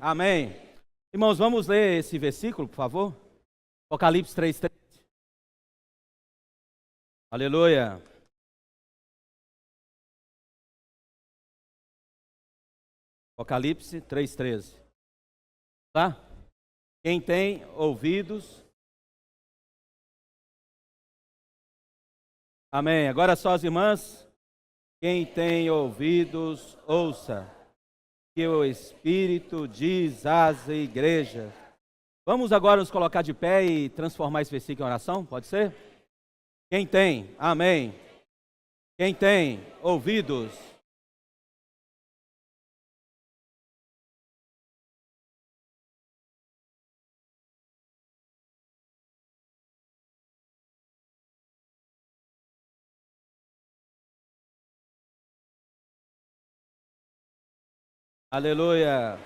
Amém. Irmãos, vamos ler esse versículo, por favor? Apocalipse 3:13. Aleluia. Apocalipse 3:13. Tá? Quem tem ouvidos. Amém. Agora só as irmãs. Quem tem ouvidos, ouça que o Espírito diz às igrejas. Vamos agora nos colocar de pé e transformar esse versículo em oração? Pode ser? Quem tem, amém. Quem tem ouvidos. Aleluia.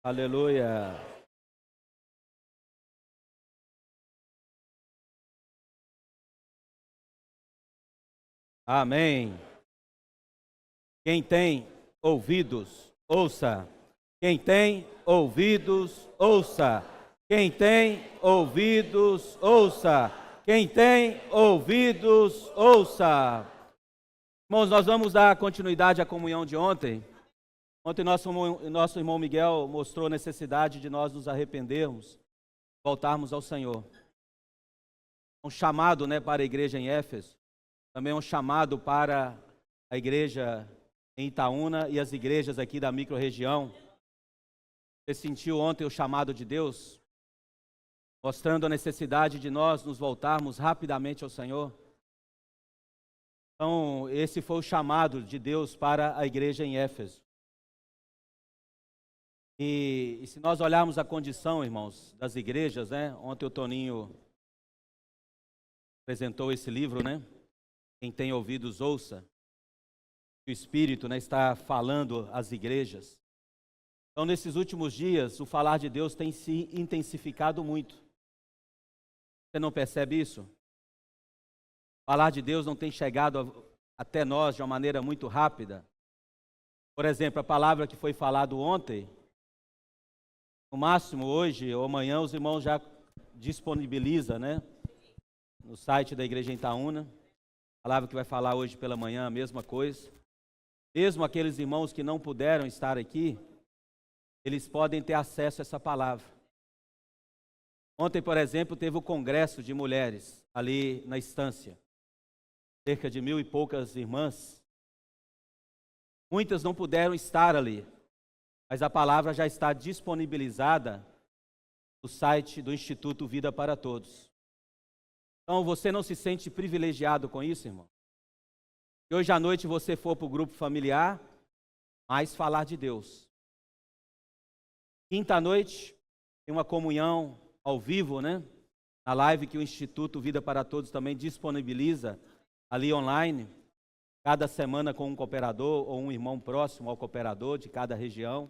Aleluia. Amém. Quem tem ouvidos, ouça. Quem tem ouvidos, ouça. Quem tem ouvidos, ouça. Quem tem ouvidos, ouça. Irmãos, nós vamos dar continuidade à comunhão de ontem. Ontem nosso irmão Miguel mostrou a necessidade de nós nos arrependermos, voltarmos ao Senhor. Um chamado, para a igreja em Éfeso, também um chamado para a igreja em Itaúna e as igrejas aqui da microrregião. Você sentiu ontem o chamado de Deus, mostrando a necessidade de nós nos voltarmos rapidamente ao Senhor? Então, esse foi o chamado de Deus para a igreja em Éfeso. E se nós olharmos a condição, irmãos, das igrejas, ontem o Toninho apresentou esse livro, Quem tem ouvidos, ouça. O Espírito, está falando às igrejas. Então, nesses últimos dias, o falar de Deus tem se intensificado muito. Você não percebe isso? O falar de Deus não tem chegado até nós de uma maneira muito rápida. Por exemplo, a palavra que foi falada ontem, no máximo hoje ou amanhã os irmãos já disponibilizam, no site da igreja em Itaúna. A palavra que vai falar hoje pela manhã, a mesma coisa. Mesmo aqueles irmãos que não puderam estar aqui, eles podem ter acesso a essa palavra. Ontem, por exemplo, teve o congresso de mulheres ali na estância. Cerca de 1000 e poucas irmãs. Muitas não puderam estar ali, mas a palavra já está disponibilizada no site do Instituto Vida para Todos. Então, você não se sente privilegiado com isso, irmão? Se hoje à noite você for para o grupo familiar, mais falar de Deus. Quinta noite, tem uma comunhão ao vivo, na live que o Instituto Vida para Todos também disponibiliza ali online, cada semana com um cooperador ou um irmão próximo ao cooperador de cada região.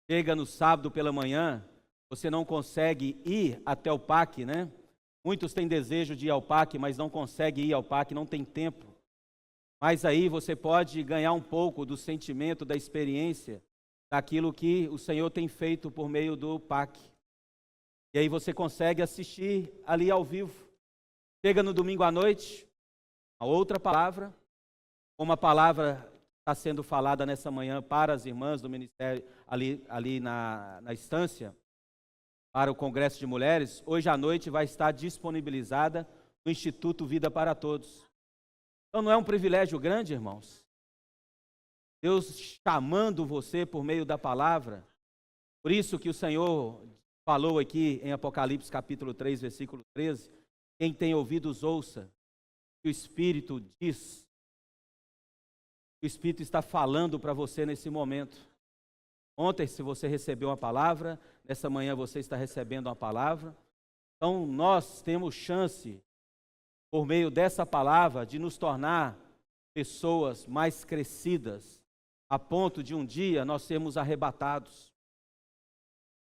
Chega no sábado pela manhã, você não consegue ir até o PAC, Muitos têm desejo de ir ao PAC, mas não conseguem ir ao PAC, não tem tempo. Mas aí você pode ganhar um pouco do sentimento, da experiência, daquilo que o Senhor tem feito por meio do PAC. E aí você consegue assistir ali ao vivo. Chega no domingo à noite, a outra palavra, uma palavra está sendo falada nessa manhã para as irmãs do ministério ali na estância, para o Congresso de Mulheres. Hoje à noite vai estar disponibilizada no Instituto Vida para Todos. Então não é um privilégio grande, irmãos? Deus chamando você por meio da palavra. Por isso que o Senhor falou aqui em Apocalipse capítulo 3, versículo 13, quem tem ouvidos ouça, que o Espírito diz o Espírito está falando para você nesse momento. Ontem, se você recebeu uma palavra, nessa manhã você está recebendo uma palavra. Então, nós temos chance, por meio dessa palavra, de nos tornar pessoas mais crescidas, a ponto de um dia nós sermos arrebatados.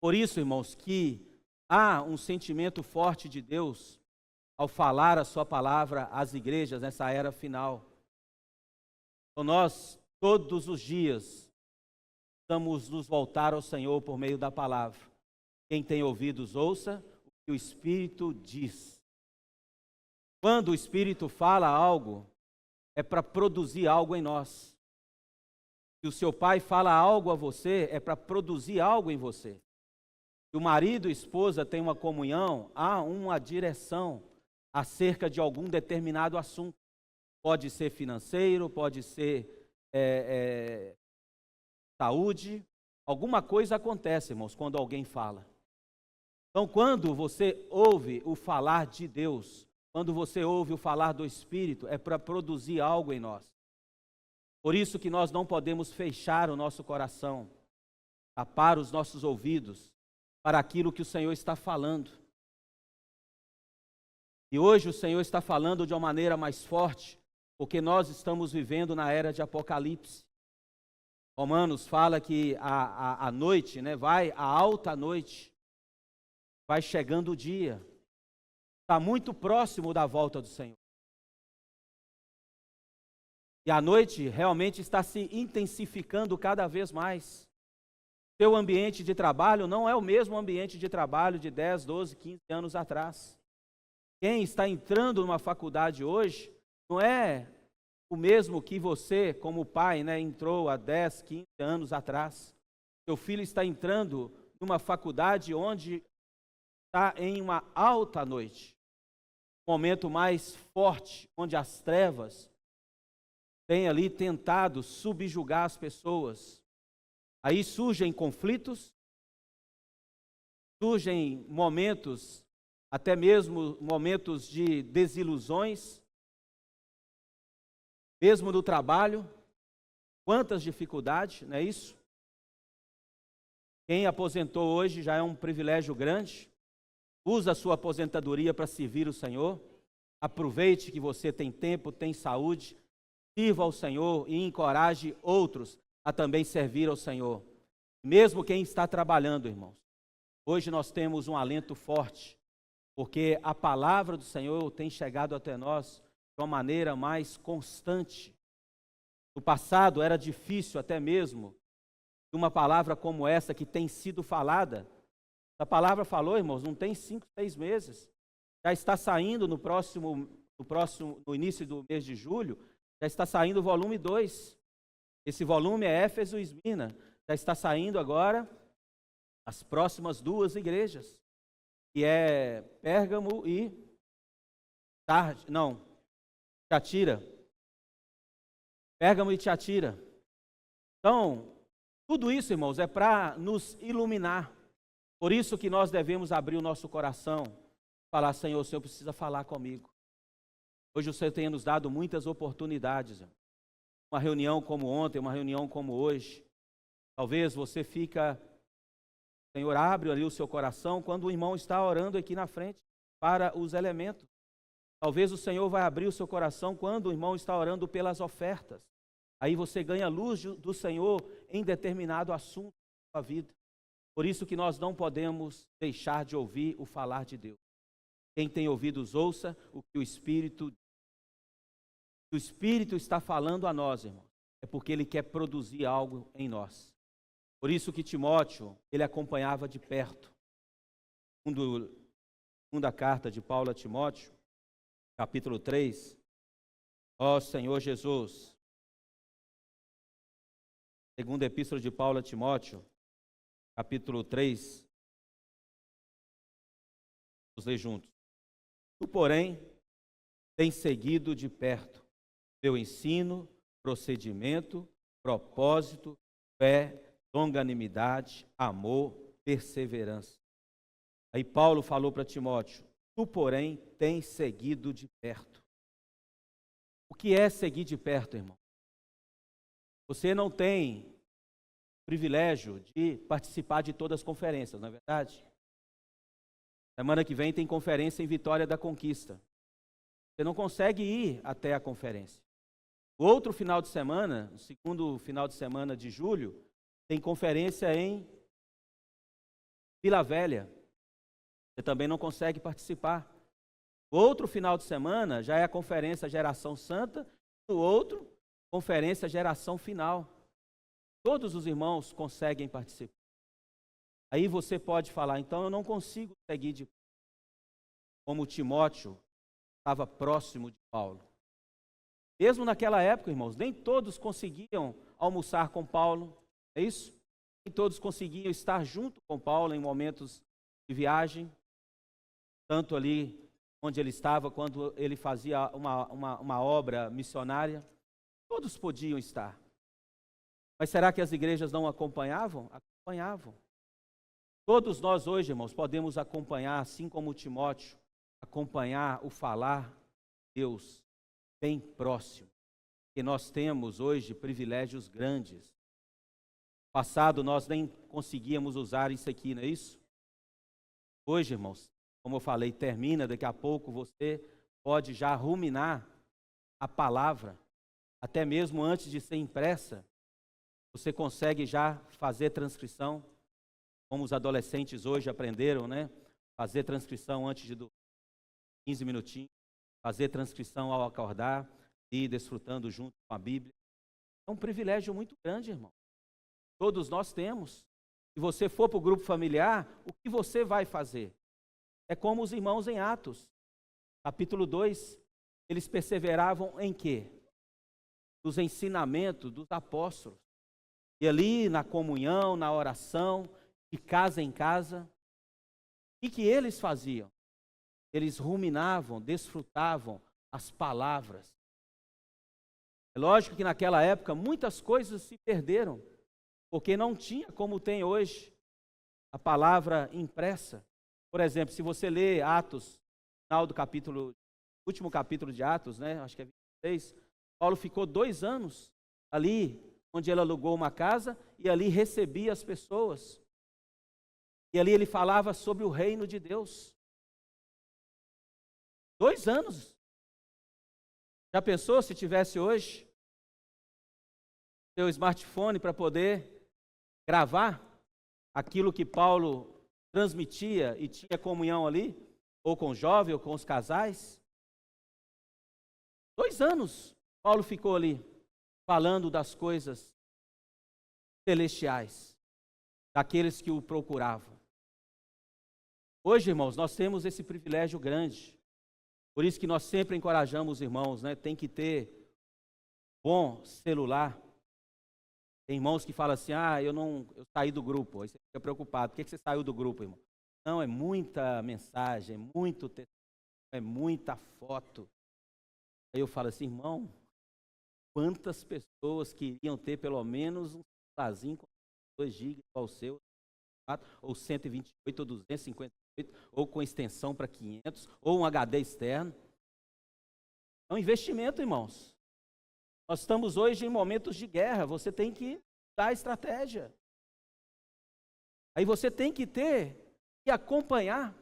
Por isso, irmãos, que há um sentimento forte de Deus ao falar a sua palavra às igrejas nessa era final. Então nós, todos os dias, vamos nos voltar ao Senhor por meio da palavra. Quem tem ouvidos, ouça o que o Espírito diz. Quando o Espírito fala algo, é para produzir algo em nós. Se o seu pai fala algo a você, é para produzir algo em você. Se o marido e a esposa têm uma comunhão, há uma direção acerca de algum determinado assunto. Pode ser financeiro, pode ser saúde. Alguma coisa acontece, irmãos, quando alguém fala. Então, quando você ouve o falar de Deus, quando você ouve o falar do Espírito, é para produzir algo em nós. Por isso que nós não podemos fechar o nosso coração, tapar os nossos ouvidos para aquilo que o Senhor está falando. E hoje o Senhor está falando de uma maneira mais forte, porque nós estamos vivendo na era de Apocalipse. Romanos fala que a noite, a alta noite, vai chegando o dia. Está muito próximo da volta do Senhor. E a noite realmente está se intensificando cada vez mais. Seu ambiente de trabalho não é o mesmo ambiente de trabalho de 10, 12, 15 anos atrás. Quem está entrando numa faculdade hoje não é o mesmo que você, como pai, entrou há 10, 15 anos atrás. Seu filho está entrando numa faculdade onde está em uma alta noite. Momento mais forte, onde as trevas têm ali tentado subjugar as pessoas. Aí surgem conflitos, surgem momentos, até mesmo momentos de desilusões, mesmo no trabalho. Quantas dificuldades, não é isso? Quem aposentou hoje já é um privilégio grande. Usa a sua aposentadoria para servir o Senhor. Aproveite que você tem tempo, tem saúde. Sirva ao Senhor e encoraje outros a também servir ao Senhor. Mesmo quem está trabalhando, irmãos. Hoje nós temos um alento forte, porque a palavra do Senhor tem chegado até nós de uma maneira mais constante. No passado era difícil até mesmo uma palavra como essa que tem sido falada. A palavra falou, irmãos, não tem 5, 6 meses. Já está saindo no início do mês de julho, já está saindo o volume 2. Esse volume é Éfeso e Esmirna. Já está saindo agora as próximas 2 igrejas, que é Pérgamo e Tiatira. Pérgamo e Tiatira. Então, tudo isso, irmãos, é para nos iluminar. Por isso que nós devemos abrir o nosso coração, falar: Senhor, o Senhor precisa falar comigo. Hoje o Senhor tem nos dado muitas oportunidades. Uma reunião como ontem, uma reunião como hoje. Talvez você fica, Senhor, abre ali o seu coração quando o irmão está orando aqui na frente para os elementos. Talvez o Senhor vai abrir o seu coração quando o irmão está orando pelas ofertas. Aí você ganha luz do Senhor em determinado assunto da sua vida. Por isso que nós não podemos deixar de ouvir o falar de Deus. Quem tem ouvidos, ouça o que o Espírito diz. O Espírito está falando a nós, irmão, é porque Ele quer produzir algo em nós. Por isso que Timóteo, ele acompanhava de perto. Segunda carta de Paulo a Timóteo, capítulo 3. Ó Senhor Jesus. Segunda epístola de Paulo a Timóteo, capítulo 3. Vamos ler juntos. Tu, porém, tens seguido de perto meu ensino, procedimento, propósito, fé, longanimidade, amor, perseverança. Aí Paulo falou para Timóteo: tu, porém, tens seguido de perto. O que é seguir de perto, irmão? Você não tem o privilégio de participar de todas as conferências, não é verdade? Semana que vem tem conferência em Vitória da Conquista. Você não consegue ir até a conferência. O outro final de semana, o segundo final de semana de julho, tem conferência em Vila Velha. Você também não consegue participar. O outro final de semana já é a conferência Geração Santa, o outro, conferência Geração Final. Todos os irmãos conseguem participar. Aí você pode falar, então eu não consigo seguir de como Timóteo estava próximo de Paulo. Mesmo naquela época, irmãos, nem todos conseguiam almoçar com Paulo, é isso? Nem todos conseguiam estar junto com Paulo em momentos de viagem, tanto ali onde ele estava, quando ele fazia uma obra missionária. Todos podiam estar. Mas será que as igrejas não acompanhavam? Acompanhavam. Todos nós hoje, irmãos, podemos acompanhar, assim como Timóteo, acompanhar o falar de Deus bem próximo. E nós temos hoje privilégios grandes. No passado nós nem conseguíamos usar isso aqui, não é isso? Hoje, irmãos, como eu falei, termina, daqui a pouco você pode já ruminar a palavra, até mesmo antes de ser impressa, você consegue já fazer transcrição, como os adolescentes hoje aprenderam, né? Fazer transcrição antes de 15 minutinhos, fazer transcrição ao acordar e ir desfrutando junto com a Bíblia. É um privilégio muito grande, irmão. Todos nós temos. Se você for para o grupo familiar, o que você vai fazer? É como os irmãos em Atos, capítulo 2, eles perseveravam em quê? Nos ensinamentos dos apóstolos. E ali na comunhão, na oração, de casa em casa, o que eles faziam? Eles ruminavam, desfrutavam as palavras. É lógico que naquela época muitas coisas se perderam, porque não tinha como tem hoje a palavra impressa. Por exemplo, se você lê Atos, final do capítulo, último capítulo de Atos, né, acho que é 26, Paulo ficou 2 anos ali, onde ele alugou uma casa e ali recebia as pessoas. E ali ele falava sobre o reino de Deus. 2 anos. Já pensou se tivesse hoje seu smartphone para poder gravar aquilo que Paulo transmitia e tinha comunhão ali, ou com o jovem, ou com os casais? 2 anos Paulo ficou ali, falando das coisas celestiais, daqueles que o procuravam. Hoje, irmãos, nós temos esse privilégio grande. Por isso que nós sempre encorajamos os irmãos, né? Tem que ter bom celular. Tem irmãos que falam assim, eu saí do grupo. Aí você fica preocupado, por que você saiu do grupo, irmão? Não, é muita mensagem, é muito texto, é muita foto. Aí eu falo assim, irmão, quantas pessoas queriam ter pelo menos um celularzinho com 2 GB igual o seu, ou 128, ou 258, ou com extensão para 500, ou um HD externo. É um investimento, irmãos. Nós estamos hoje em momentos de guerra, você tem que dar estratégia. Aí você tem que ter e acompanhar.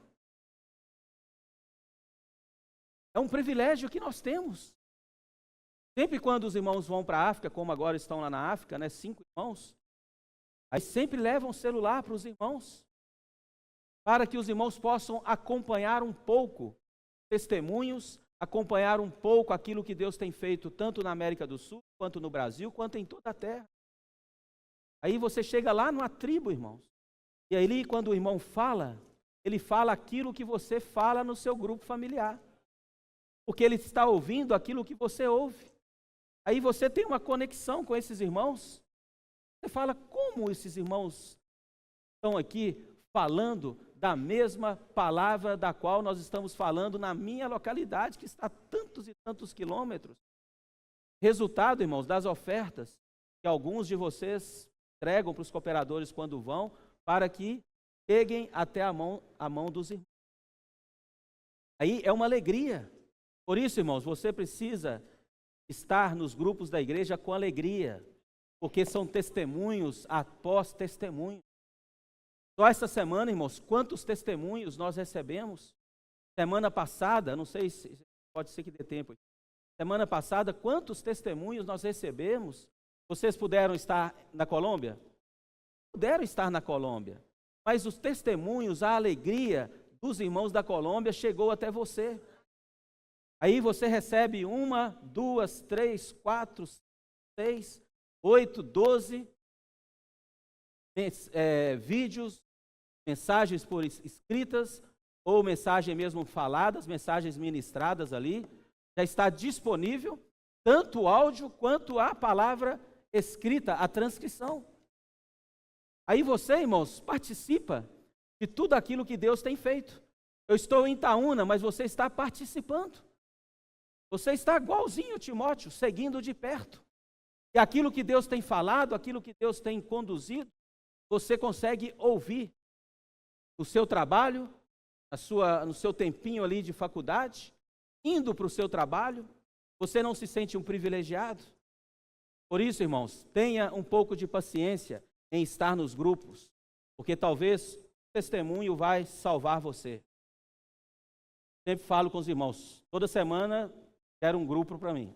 É um privilégio que nós temos. Sempre quando os irmãos vão para a África, como agora estão lá na África, né, 5 irmãos, aí sempre levam o celular para os irmãos, para que os irmãos possam acompanhar um pouco testemunhos, acompanhar um pouco aquilo que Deus tem feito, tanto na América do Sul, quanto no Brasil, quanto em toda a terra. Aí você chega lá numa tribo, irmãos, e aí quando o irmão fala, ele fala aquilo que você fala no seu grupo familiar, porque ele está ouvindo aquilo que você ouve. Aí você tem uma conexão com esses irmãos. Você fala, como esses irmãos estão aqui falando da mesma palavra da qual nós estamos falando na minha localidade, que está a tantos e tantos quilômetros. Resultado, irmãos, das ofertas que alguns de vocês entregam para os cooperadores quando vão, para que cheguem até a mão dos irmãos. Aí é uma alegria. Por isso, irmãos, você precisa estar nos grupos da igreja com alegria. porque são testemunhos após testemunho. Só essa semana, irmãos, quantos testemunhos nós recebemos? Semana passada, não sei se pode ser que dê tempo. Semana passada, quantos testemunhos nós recebemos? Vocês puderam estar na Colômbia? Puderam estar na Colômbia. Mas os testemunhos, a alegria dos irmãos da Colômbia chegou até você. Aí você recebe 1, 2, 3, 4, 6, 8, 12 vídeos, mensagens por escritas, ou mensagem mesmo faladas, mensagens ministradas ali. Já está disponível tanto o áudio quanto a palavra escrita, a transcrição. Aí você, irmãos, participa de tudo aquilo que Deus tem feito. Eu estou em Itaúna, mas você está participando. Você está igualzinho Timóteo, seguindo de perto. E aquilo que Deus tem falado, aquilo que Deus tem conduzido, você consegue ouvir no seu trabalho, no seu tempinho ali de faculdade, indo para o seu trabalho. Você não se sente um privilegiado? Por isso, irmãos, tenha um pouco de paciência em estar nos grupos, porque talvez o testemunho vai salvar você. Sempre falo com os irmãos, toda semana quero um grupo para mim.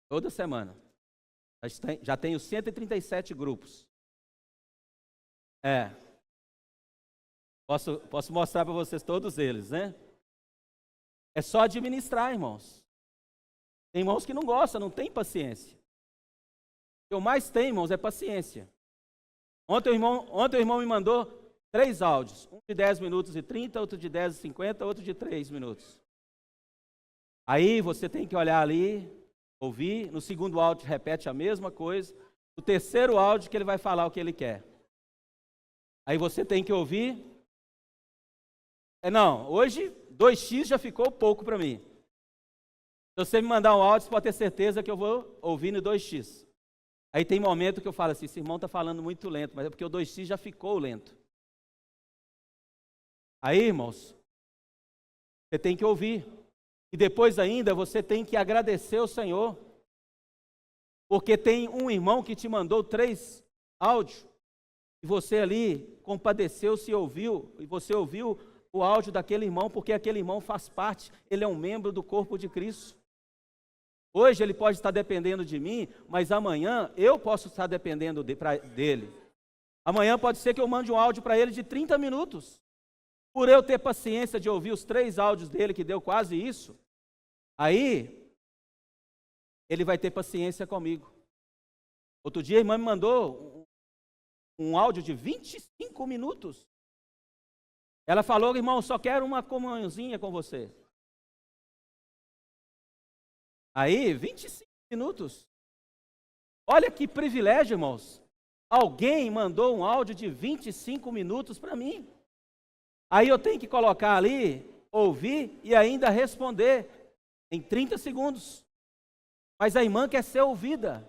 Toda semana. Já tenho 137 grupos. Posso mostrar para vocês todos eles, né? É só administrar, irmãos. Tem irmãos que não gostam, não tem paciência. O que eu mais tenho, irmãos, é paciência. Ontem o irmão me mandou 3 áudios. Um de 10 minutos e 30, outro de 10 e 50, outro de 3 minutos. Aí você tem que olhar ali, ouvir. No segundo áudio repete a mesma coisa. No terceiro áudio que ele vai falar o que ele quer. Aí você tem que ouvir. Não, hoje 2x já ficou pouco para mim. Se você me mandar um áudio, você pode ter certeza que eu vou ouvir no 2x. Aí tem momento que eu falo assim, esse irmão está falando muito lento, mas é porque o 2x já ficou lento. Aí, irmãos, você tem que ouvir. E depois ainda você tem que agradecer ao Senhor. Porque tem um irmão que te mandou 3 áudios. E você ali compadeceu-se e ouviu. E você ouviu o áudio daquele irmão, porque aquele irmão faz parte, ele é um membro do corpo de Cristo. Hoje ele pode estar dependendo de mim, mas amanhã eu posso estar dependendo dele. Amanhã pode ser que eu mande um áudio para ele de 30 minutos. Por eu ter paciência de ouvir os 3 áudios dele, que deu quase isso, aí ele vai ter paciência comigo. Outro dia a irmã me mandou um áudio de 25 minutos. Ela falou, irmão, só quero uma comunhãozinha com você. Aí, 25 minutos. Olha que privilégio, irmãos. Alguém mandou um áudio de 25 minutos para mim. Aí eu tenho que colocar ali, ouvir e ainda responder em 30 segundos. Mas a irmã quer ser ouvida.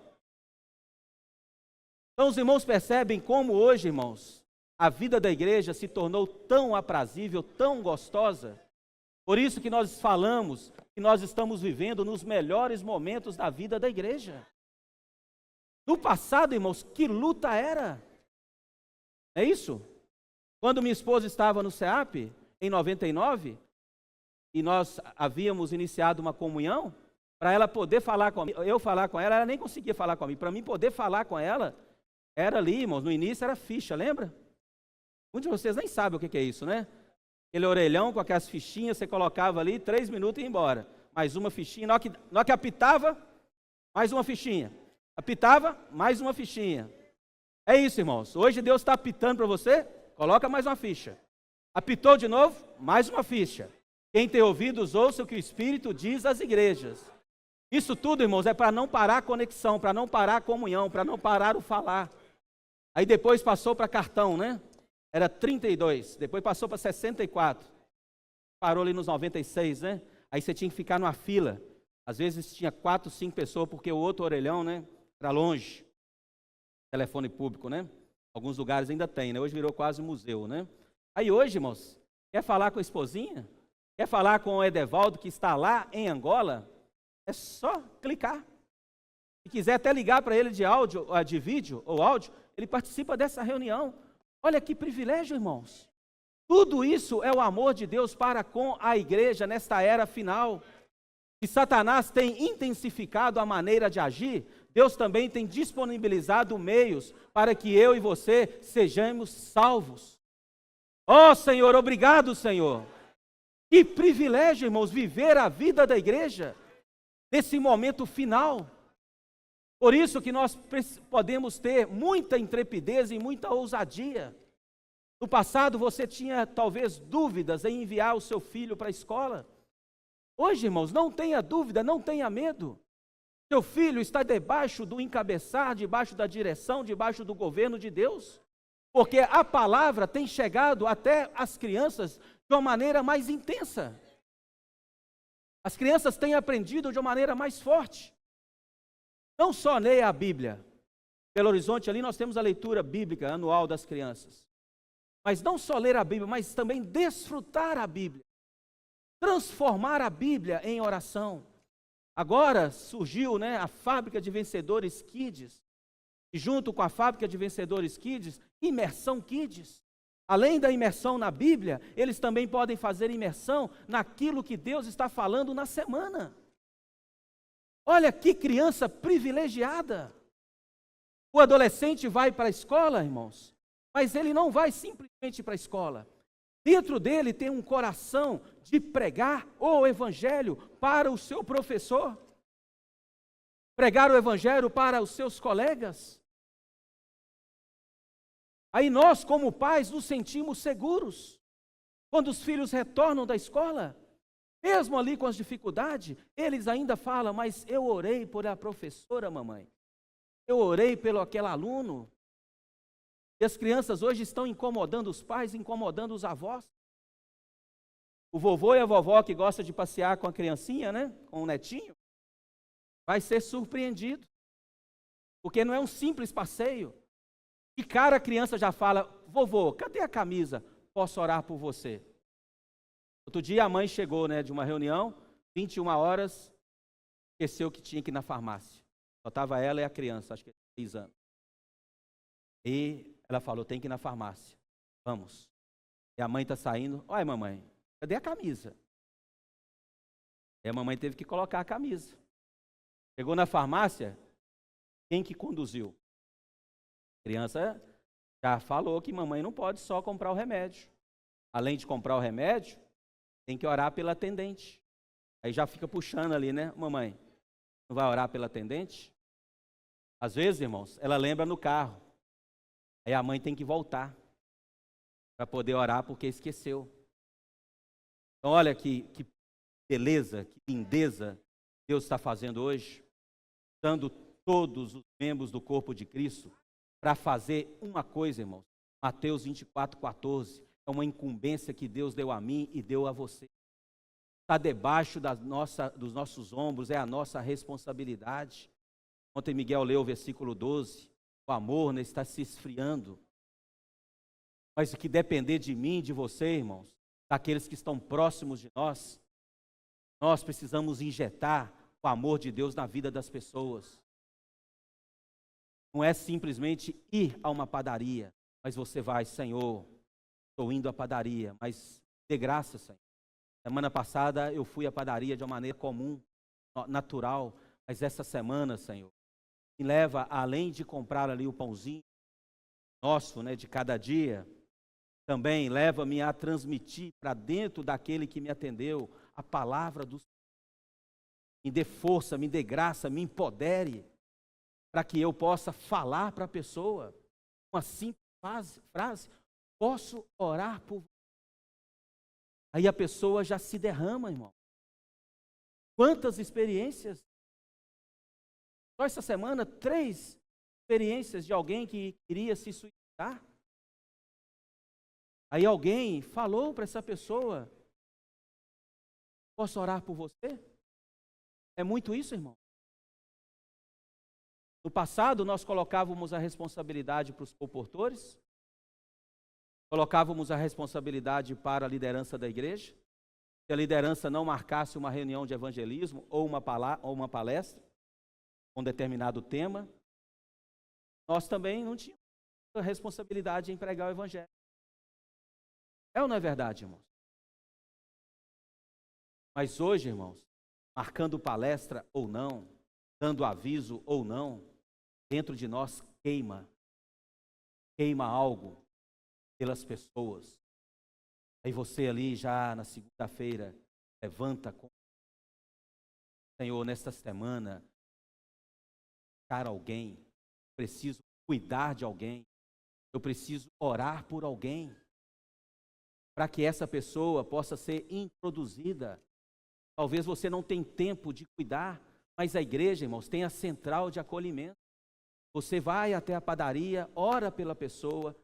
Então os irmãos percebem como hoje, irmãos, a vida da igreja se tornou tão aprazível, tão gostosa. Por isso que nós falamos que nós estamos vivendo nos melhores momentos da vida da igreja. No passado, irmãos, que luta era? É isso? Quando minha esposa estava no SEAP, em 99, e nós havíamos iniciado uma comunhão, para ela poder falar comigo, eu falar com ela nem conseguia falar comigo. Para mim poder falar com ela, era ali, irmãos, no início era ficha, lembra? Muitos de vocês nem sabem o que é isso, né? Aquele orelhão com aquelas fichinhas, você colocava ali, 3 minutos e ia embora. Mais uma fichinha, na hora que apitava, mais uma fichinha. Apitava, mais uma fichinha. É isso, irmãos. Hoje Deus está apitando para você, coloca mais uma ficha. Apitou de novo, mais uma ficha. Quem tem ouvidos, ouça o que o Espírito diz às igrejas. Isso tudo, irmãos, é para não parar a conexão, para não parar a comunhão, para não parar o falar. Aí depois passou para cartão, né? Era 32, depois passou para 64. Parou ali nos 96, né? Aí você tinha que ficar numa fila. Às vezes tinha 4, 5 pessoas, porque o outro orelhão, né? Era longe. Telefone público, né? Alguns lugares ainda tem, né? Hoje virou quase um museu, né? Aí hoje, irmãos, quer falar com a esposinha? Quer falar com o Edevaldo, que está lá em Angola? É só clicar. Se quiser até ligar para ele de áudio, de vídeo ou áudio, ele participa dessa reunião. Olha que privilégio, irmãos. Tudo isso é o amor de Deus para com a igreja nesta era final. Se Satanás tem intensificado a maneira de agir, Deus também tem disponibilizado meios para que eu e você sejamos salvos. Ó Senhor, obrigado, Senhor. Que privilégio, irmãos, viver a vida da igreja nesse momento final. Por isso que nós podemos ter muita intrepidez e muita ousadia. No passado você tinha talvez dúvidas em enviar o seu filho para a escola. Hoje, irmãos, não tenha dúvida, não tenha medo. Seu filho está debaixo do encabeçar, debaixo da direção, debaixo do governo de Deus. Porque a palavra tem chegado até as crianças de uma maneira mais intensa. As crianças têm aprendido de uma maneira mais forte. Não só leia a Bíblia. Belo Horizonte, ali nós temos a leitura bíblica anual das crianças. Mas não só ler a Bíblia, mas também desfrutar a Bíblia. Transformar a Bíblia em oração. Agora surgiu, a Fábrica de Vencedores Kids. E junto com a Fábrica de Vencedores Kids, Imersão Kids. Além da imersão na Bíblia, eles também podem fazer imersão naquilo que Deus está falando na semana. Olha que criança privilegiada. O adolescente vai para a escola, irmãos, mas ele não vai simplesmente para a escola. Dentro dele tem um coração de pregar o evangelho para o seu professor. Pregar o evangelho para os seus colegas. Aí nós, como pais, nos sentimos seguros. Quando os filhos retornam da escola, mesmo ali com as dificuldades, eles ainda falam, mas eu orei por a professora, mamãe. Eu orei pelo aquele aluno. E as crianças hoje estão incomodando os pais, incomodando os avós. O vovô e a vovó que gosta de passear com a criancinha, com o netinho, vai ser surpreendido. Porque não é um simples passeio. De cara a criança já fala, vovô, cadê a camisa? Posso orar por você? Outro dia a mãe chegou, de uma reunião, 21 horas, esqueceu que tinha que ir na farmácia. Só estava ela e a criança, acho que 6 anos. E ela falou, tem que ir na farmácia. Vamos. E a mãe está saindo, olha mamãe, cadê a camisa? E a mamãe teve que colocar a camisa. Chegou na farmácia, quem que conduziu? A criança já falou que mamãe não pode só comprar o remédio. Além de comprar o remédio, tem que orar pela atendente. Aí já fica puxando ali, mamãe, não vai orar pela atendente? Às vezes, irmãos, ela lembra no carro. Aí a mãe tem que voltar para poder orar porque esqueceu. Então olha que beleza, que lindeza Deus está fazendo hoje, dando todos os membros do corpo de Cristo para fazer uma coisa, irmãos. Mateus 24:14 é uma incumbência que Deus deu a mim e deu a você. Está debaixo dos nossos ombros, é a nossa responsabilidade. Ontem Miguel leu o versículo 12, o amor está se esfriando. Mas o que depender de mim, de você, irmãos, daqueles que estão próximos de nós, nós precisamos injetar o amor de Deus na vida das pessoas. Não é simplesmente ir a uma padaria, mas você vai, Senhor, estou indo à padaria, mas dê graça, Senhor. Semana passada eu fui à padaria de uma maneira comum, natural, mas essa semana, Senhor, me leva, além de comprar ali o pãozinho nosso, de cada dia, também leva-me a transmitir para dentro daquele que me atendeu a palavra do Senhor. Me dê força, me dê graça, me empodere, para que eu possa falar para a pessoa uma simples frase, posso orar por você. Aí a pessoa já se derrama, irmão. Quantas experiências? Só essa semana, 3 experiências de alguém que queria se suicidar. Aí alguém falou para essa pessoa, posso orar por você? É muito isso, irmão. No passado, nós colocávamos a responsabilidade para os comportores, colocávamos a responsabilidade para a liderança da igreja. Se a liderança não marcasse uma reunião de evangelismo ou uma palestra, com determinado tema, nós também não tínhamos a responsabilidade em pregar o evangelho. É ou não é verdade, irmãos? Mas hoje, irmãos, marcando palestra ou não, dando aviso ou não, dentro de nós queima algo pelas pessoas. Aí você ali já na segunda-feira levanta com Senhor, nesta semana, para alguém, preciso cuidar de alguém, eu preciso orar por alguém, para que essa pessoa possa ser introduzida. Talvez você não tenha tempo de cuidar, mas a igreja, irmãos, tem a central de acolhimento. Você vai até a padaria, ora pela pessoa,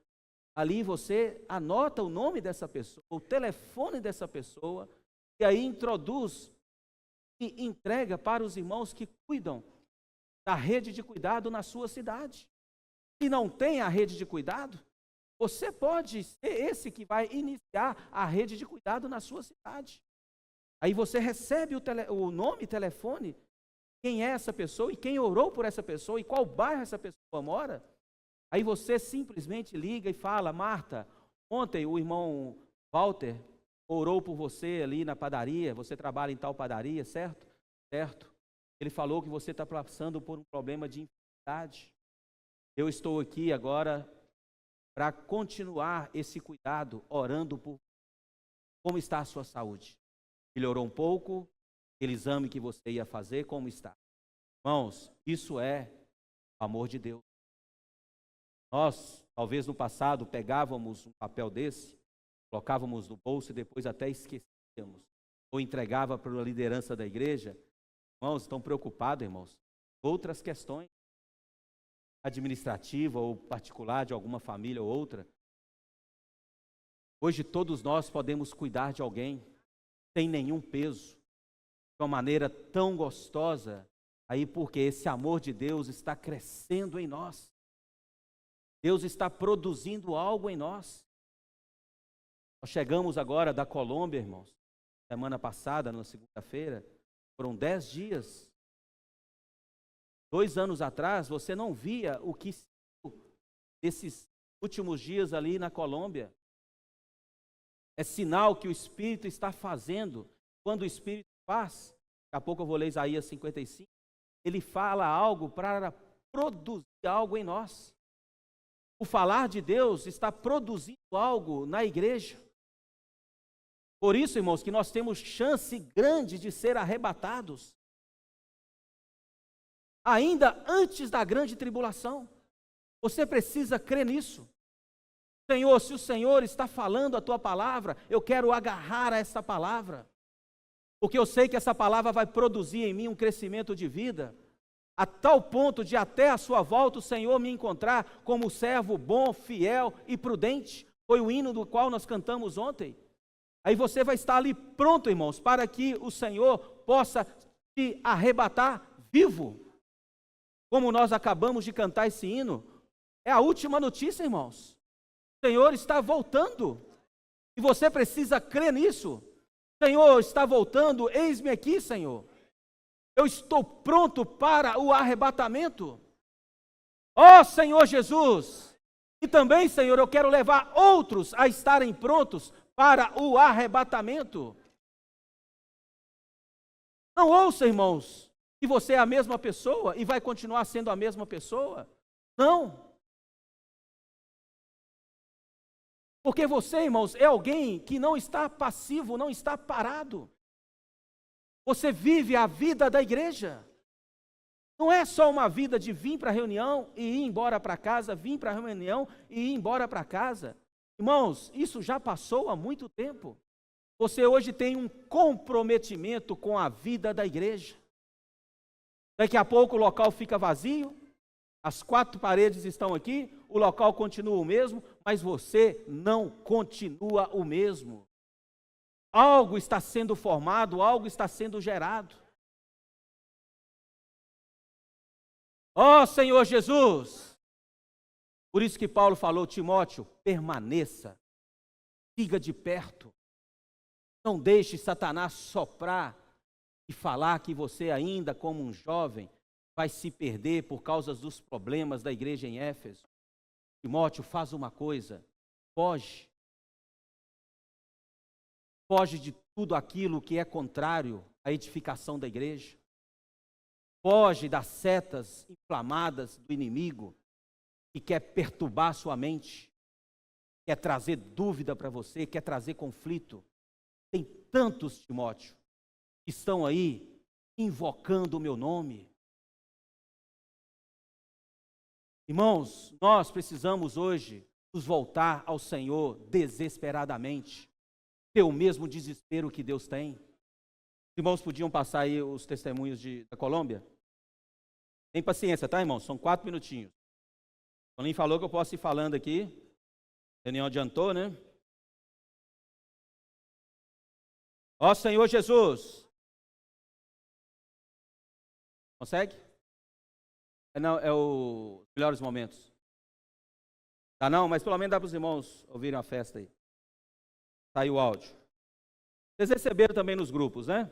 ali você anota o nome dessa pessoa, o telefone dessa pessoa, e aí introduz e entrega para os irmãos que cuidam da rede de cuidado na sua cidade. Se não tem a rede de cuidado, você pode ser esse que vai iniciar a rede de cuidado na sua cidade. Aí você recebe o nome e telefone, quem é essa pessoa e quem orou por essa pessoa e qual bairro essa pessoa mora. Aí você simplesmente liga e fala: Marta, ontem o irmão Walter orou por você ali na padaria, você trabalha em tal padaria, certo? Certo. Ele falou que você está passando por um problema de enfermidade. Eu estou aqui agora para continuar esse cuidado, orando por como está a sua saúde. Melhorou um pouco? Aquele exame que você ia fazer, como está? Irmãos, isso é o amor de Deus. Nós, talvez no passado, pegávamos um papel desse, colocávamos no bolso e depois até esquecíamos, ou entregava para a liderança da igreja. Irmãos, estão preocupados, irmãos, com outras questões, administrativa ou particular de alguma família ou outra. Hoje todos nós podemos cuidar de alguém, sem nenhum peso, de uma maneira tão gostosa, aí porque esse amor de Deus está crescendo em nós. Deus está produzindo algo em nós. Nós chegamos agora da Colômbia, irmãos, semana passada, na segunda-feira, foram 10 dias. 2 anos atrás, você não via o que esses últimos dias ali na Colômbia. É sinal que o Espírito está fazendo. Quando o Espírito faz, daqui a pouco eu vou ler Isaías 55, ele fala algo para produzir algo em nós. O falar de Deus está produzindo algo na igreja. Por isso, irmãos, que nós temos chance grande de ser arrebatados, ainda antes da grande tribulação. Você precisa crer nisso. Senhor, se o Senhor está falando a tua palavra, eu quero agarrar a essa palavra, porque eu sei que essa palavra vai produzir em mim um crescimento de vida, a tal ponto de até a sua volta o Senhor me encontrar como servo bom, fiel e prudente. Foi o hino do qual nós cantamos ontem. Aí você vai estar ali pronto, irmãos, para que o Senhor possa te arrebatar vivo. Como nós acabamos de cantar esse hino, é a última notícia, irmãos. O Senhor está voltando, e você precisa crer nisso. Senhor está voltando, eis-me aqui, Senhor. Eu estou pronto para o arrebatamento. Ó Senhor Jesus, e também, Senhor, eu quero levar outros a estarem prontos para o arrebatamento. Não ouça, irmãos, que você é a mesma pessoa e vai continuar sendo a mesma pessoa. Não. Porque você, irmãos, é alguém que não está passivo, não está parado. Você vive a vida da igreja. Não é só uma vida de vir para a reunião e ir embora para casa, vir para a reunião e ir embora para casa. Irmãos, isso já passou há muito tempo. Você hoje tem um comprometimento com a vida da igreja. Daqui a pouco o local fica vazio, as 4 paredes estão aqui, o local continua o mesmo, mas você não continua o mesmo. Algo está sendo formado, algo está sendo gerado. Ó Senhor Jesus! Por isso que Paulo falou, Timóteo, permaneça, siga de perto. Não deixe Satanás soprar e falar que você ainda como um jovem, vai se perder por causa dos problemas da igreja em Éfeso. Timóteo, faz uma coisa, foge. Foge de tudo aquilo que é contrário à edificação da igreja. Foge das setas inflamadas do inimigo que quer perturbar sua mente, quer trazer dúvida para você, quer trazer conflito. Tem tantos, Timóteo, que estão aí invocando o meu nome. Irmãos, nós precisamos hoje nos voltar ao Senhor desesperadamente, ter o mesmo desespero que Deus tem. Os irmãos podiam passar aí os testemunhos da Colômbia? Tem paciência, tá, irmãos? São 4 minutinhos. O Toninho falou que eu posso ir falando aqui. A reunião adiantou, né? Ó Senhor Jesus. Consegue? Não, é os melhores momentos. Tá não? Mas pelo menos dá para os irmãos ouvirem a festa aí. Saiu o áudio. Vocês receberam também nos grupos, né?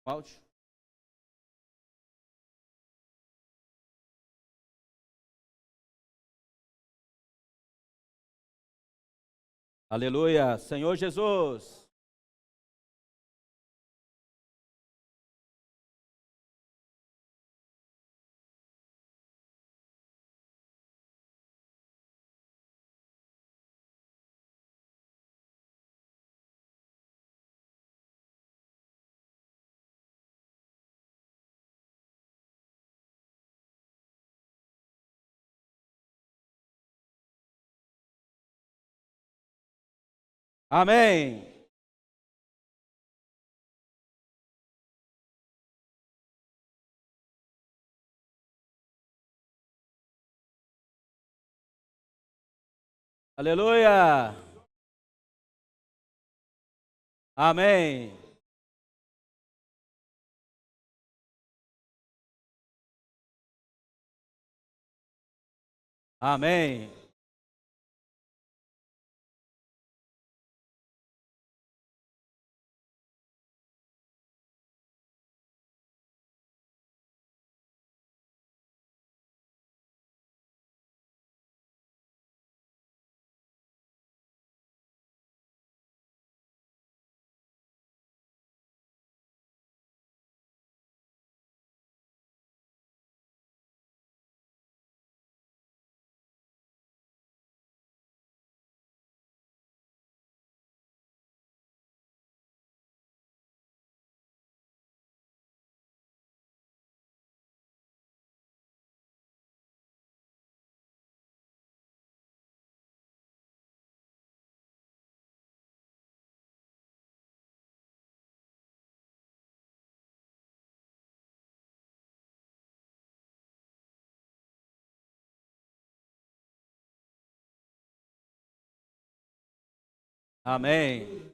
O áudio. Aleluia. Senhor Jesus. Amém. Aleluia. Amém. Amém. Amém.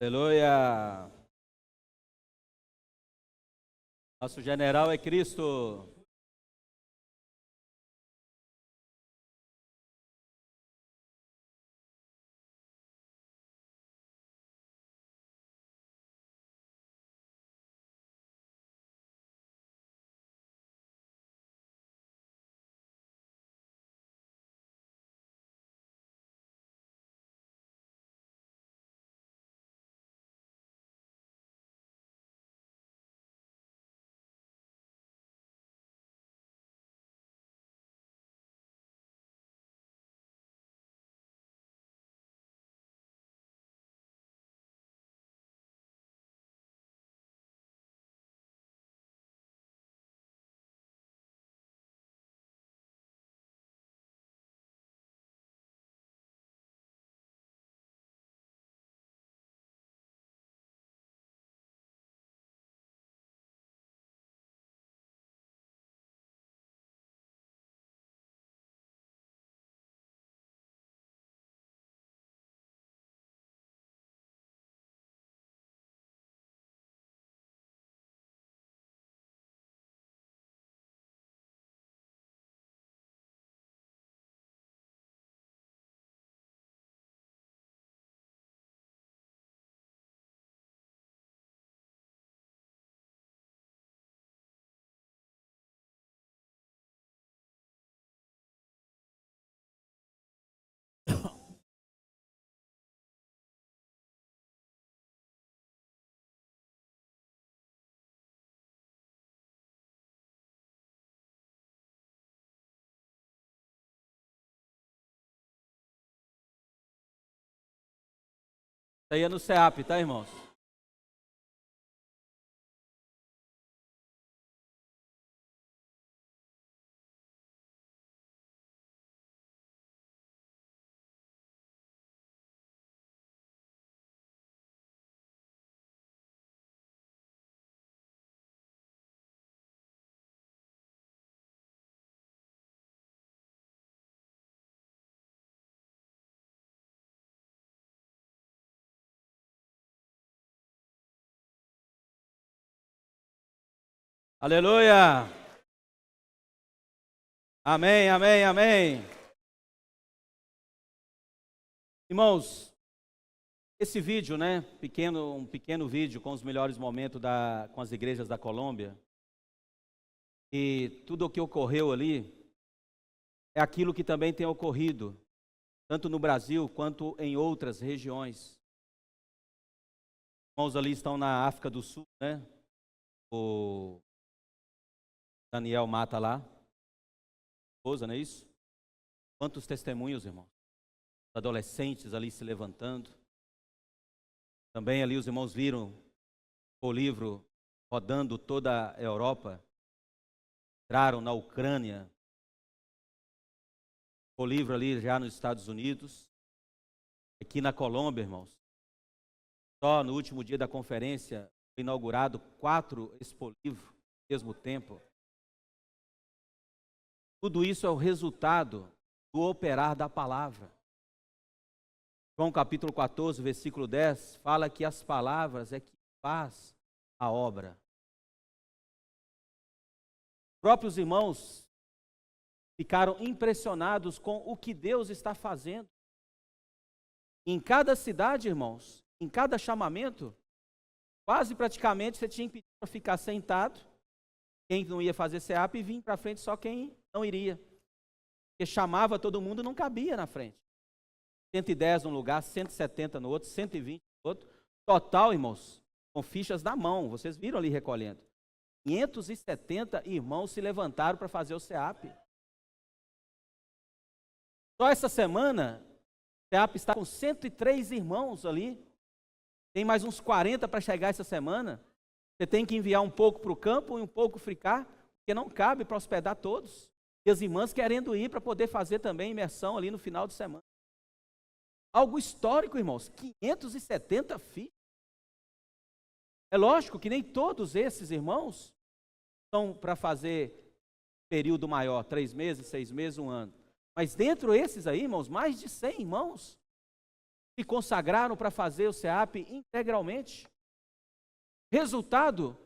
Aleluia. Nosso general é Cristo. aí é no CEAP, tá, irmãos? Aleluia! Amém, amém, amém. Irmãos, esse vídeo, né, um pequeno vídeo com os melhores momentos com as igrejas da Colômbia, e tudo o que ocorreu ali, é aquilo que também tem ocorrido, tanto no Brasil quanto em outras regiões. Os irmãos ali estão na África do Sul, né, o Daniel mata lá, esposa, não é isso? Quantos testemunhos, irmãos? Adolescentes ali se levantando. Também ali os irmãos viram o livro rodando toda a Europa, entraram na Ucrânia, o livro ali já nos Estados Unidos, aqui na Colômbia, irmãos. Só no último dia da conferência foi inaugurado 4 expolivros ao mesmo tempo. Tudo isso é o resultado do operar da palavra. João capítulo 14, versículo 10, fala que as palavras é que faz a obra. Os próprios irmãos ficaram impressionados com o que Deus está fazendo. Em cada cidade, irmãos, em cada chamamento, quase praticamente você tinha que pedir para ficar sentado, quem não ia fazer CEAP, e vir para frente só quem não iria. Porque chamava todo mundo, não cabia na frente. 110 num lugar, 170 no outro, 120 no outro. Total, irmãos, com fichas na mão, vocês viram ali recolhendo. 570 irmãos se levantaram para fazer o CEAP. Só essa semana, o CEAP está com 103 irmãos ali. Tem mais uns 40 para chegar essa semana. Você tem que enviar um pouco para o campo e um pouco ficar, porque não cabe para hospedar todos. E as irmãs querendo ir para poder fazer também imersão ali no final de semana. Algo histórico, irmãos, 570 filhos. É lógico que nem todos esses irmãos estão para fazer período maior, 3 meses, 6 meses, 1 ano. Mas dentro desses aí, irmãos, mais de 100 irmãos se consagraram para fazer o CEAP integralmente. Resultado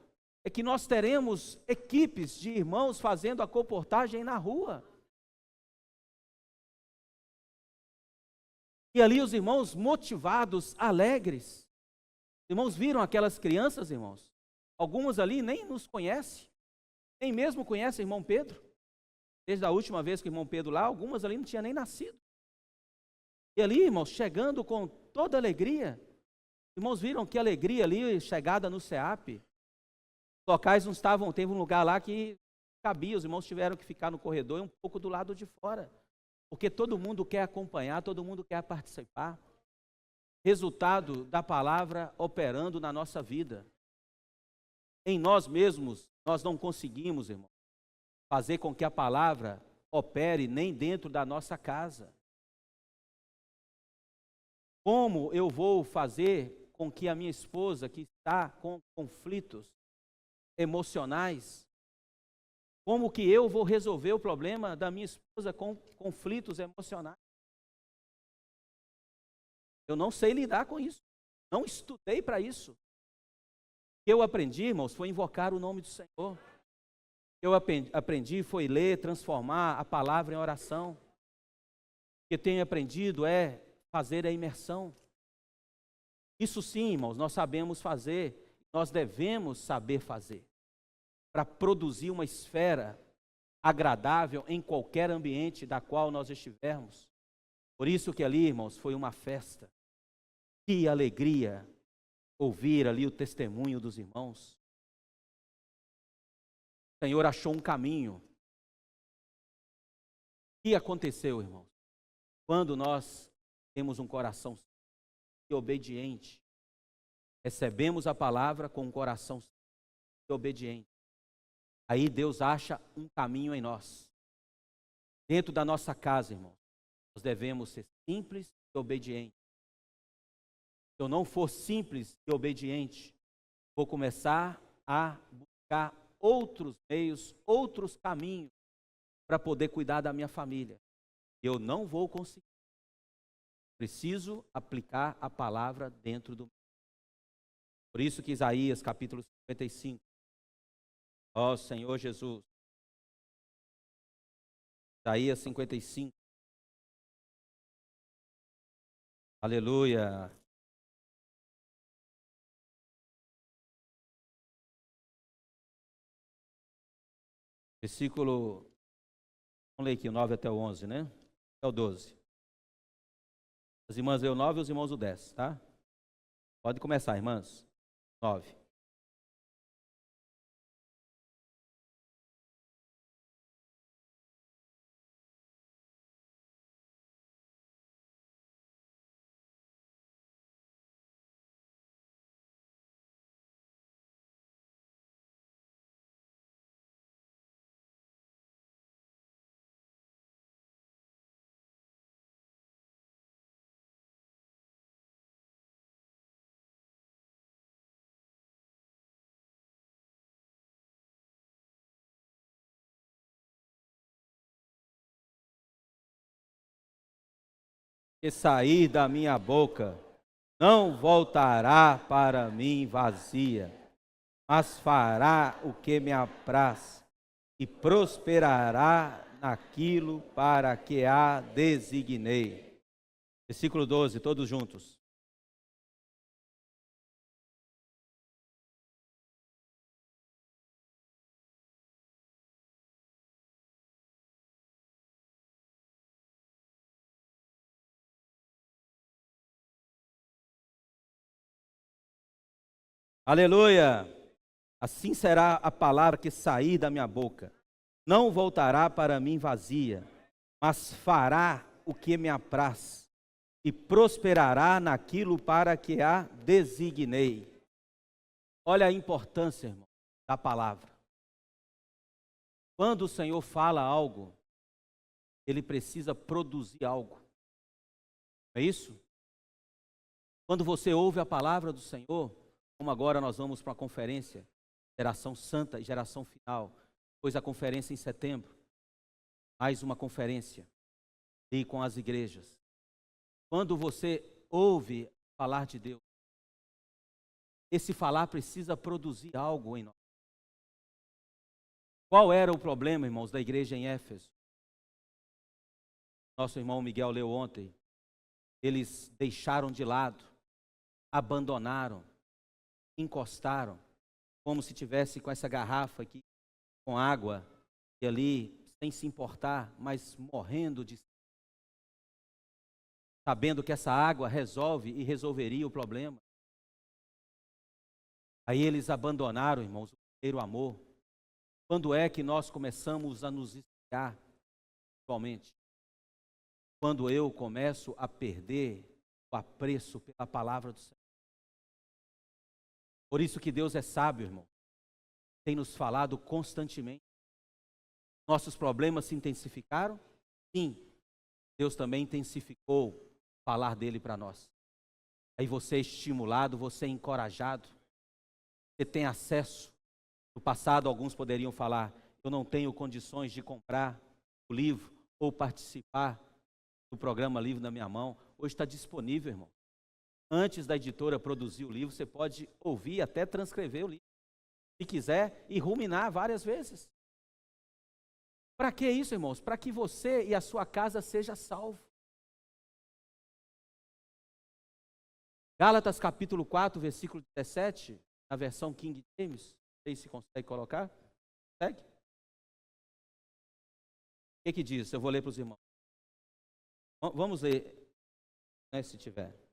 é que nós teremos equipes de irmãos fazendo a comportagem na rua. E ali os irmãos motivados, alegres. Os irmãos viram aquelas crianças, irmãos? Algumas ali nem nos conhecem, nem mesmo conhecem o irmão Pedro. Desde a última vez que o irmão Pedro lá, algumas ali não tinham nem nascido. E ali, irmãos, chegando com toda alegria. Irmãos, viram que alegria ali, chegada no CEAP. Os locais não estavam, teve um lugar lá que cabia, os irmãos tiveram que ficar no corredor e um pouco do lado de fora. Porque todo mundo quer acompanhar, todo mundo quer participar. Resultado da palavra operando na nossa vida. Em nós mesmos, nós não conseguimos, irmão, fazer com que a palavra opere nem dentro da nossa casa. Como eu vou fazer com que a minha esposa, que está com conflitos emocionais, como que eu vou resolver o problema da minha esposa com conflitos emocionais? Eu não sei lidar com isso. Não estudei para isso. O que eu aprendi, irmãos, foi invocar o nome do Senhor. O que eu aprendi foi ler, transformar a palavra em oração. O que eu tenho aprendido é fazer a imersão. Isso sim, irmãos, nós sabemos fazer, nós devemos saber fazer, para produzir uma esfera agradável em qualquer ambiente da qual nós estivermos. Por isso que ali, irmãos, foi uma festa. Que alegria ouvir ali o testemunho dos irmãos. O Senhor achou um caminho. O que aconteceu, irmãos? Quando nós temos um coração, e obediente. Recebemos a palavra com um coração simples e obediente. Aí Deus acha um caminho em nós. Dentro da nossa casa, irmão, nós devemos ser simples e obedientes. Se eu não for simples e obediente, vou começar a buscar outros meios, outros caminhos para poder cuidar da minha família. Eu não vou conseguir. Preciso aplicar a palavra dentro do. Por isso que Isaías, capítulo 55. Ó Senhor Jesus. Isaías 55. Aleluia. Versículo, vamos ler aqui, o 9 até o 11, né? Até o 12. As irmãs lêem o 9 e os irmãos o 10, tá? Pode começar, irmãs. 9. Que sair da minha boca não voltará para mim vazia, mas fará o que me apraz e prosperará naquilo para que a designei. Versículo 12, todos juntos. Aleluia! Assim será a palavra que sair da minha boca. Não voltará para mim vazia, mas fará o que me apraz e prosperará naquilo para que a designei. Olha a importância, irmão, da palavra. Quando o Senhor fala algo, Ele precisa produzir algo. É isso? Quando você ouve a palavra do Senhor, como agora nós vamos para a conferência, geração santa e geração final, depois a conferência em setembro, mais uma conferência, e com as igrejas. Quando você ouve falar de Deus, esse falar precisa produzir algo em nós. Qual era o problema, irmãos, da igreja em Éfeso? Nosso irmão Miguel leu ontem. Eles deixaram de lado, abandonaram, encostaram, como se tivesse com essa garrafa aqui, com água, e ali, sem se importar, mas morrendo de sede, sabendo que essa água resolve e resolveria o problema. Aí eles abandonaram, irmãos, o primeiro amor. Quando é que nós começamos a nos esfriar atualmente? Quando eu começo a perder o apreço pela palavra do Senhor. Por isso que Deus é sábio, irmão. Tem nos falado constantemente. Nossos problemas se intensificaram? Sim. Deus também intensificou o falar dele para nós. Aí você é estimulado, você é encorajado. Você tem acesso. No passado, alguns poderiam falar: eu não tenho condições de comprar o livro ou participar do programa Livro na Minha Mão. Hoje está disponível, irmão. Antes da editora produzir o livro, você pode ouvir, até transcrever o livro, se quiser, e ruminar várias vezes. Para que isso, irmãos? Para que você e a sua casa seja salvo. Gálatas capítulo 4, versículo 17, na versão King James, não sei se consegue colocar. Consegue? O que diz? Eu vou ler para os irmãos. Vamos ler, né, se tiver.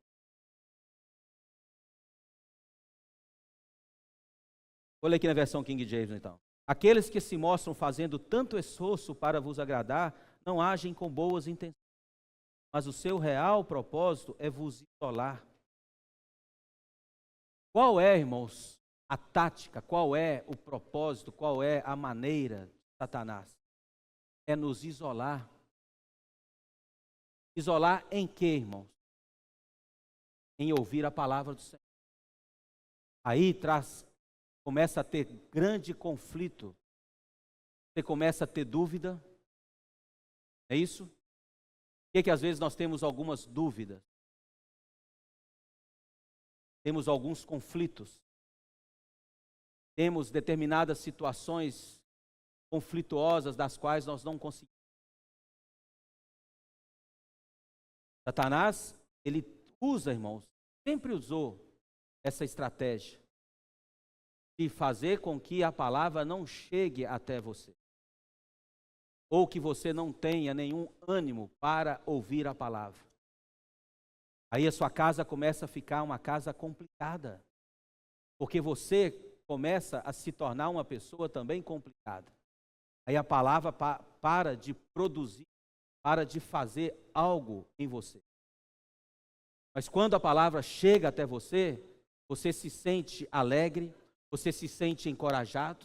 Vou ler aqui na versão King James, então. Aqueles que se mostram fazendo tanto esforço para vos agradar, não agem com boas intenções, mas o seu real propósito é vos isolar, Qual é, irmãos, a tática, qual é o propósito, qual é a maneira de Satanás? É nos isolar. Isolar em quê, irmãos? Em ouvir a palavra do Senhor. Aí começa a ter grande conflito. Você começa a ter dúvida. É isso? Por que às vezes nós temos algumas dúvidas? Temos alguns conflitos. Temos determinadas situações conflituosas das quais nós não conseguimos. Satanás, ele usa, irmãos, sempre usou essa estratégia de fazer com que a palavra não chegue até você. Ou que você não tenha nenhum ânimo para ouvir a palavra. Aí a sua casa começa a ficar uma casa complicada. Porque você começa a se tornar uma pessoa também complicada. Aí a palavra para de produzir, para de fazer algo em você. Mas quando a palavra chega até você, você se sente alegre, você se sente encorajado,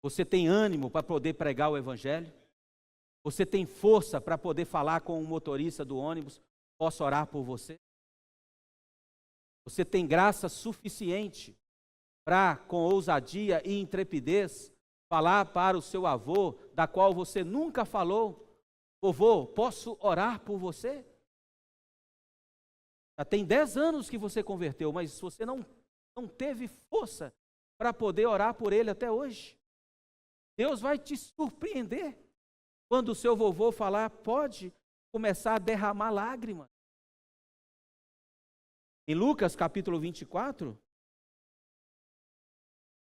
você tem ânimo para poder pregar o evangelho, você tem força para poder falar com o motorista do ônibus, posso orar por você? Você tem graça suficiente para, com ousadia e intrepidez, falar para o seu avô, da qual você nunca falou: vovô, posso orar por você? Já tem 10 anos que você converteu, mas você não teve força para poder orar por ele até hoje. Deus vai te surpreender quando o seu vovô falar, pode começar a derramar lágrimas. Em Lucas capítulo 24,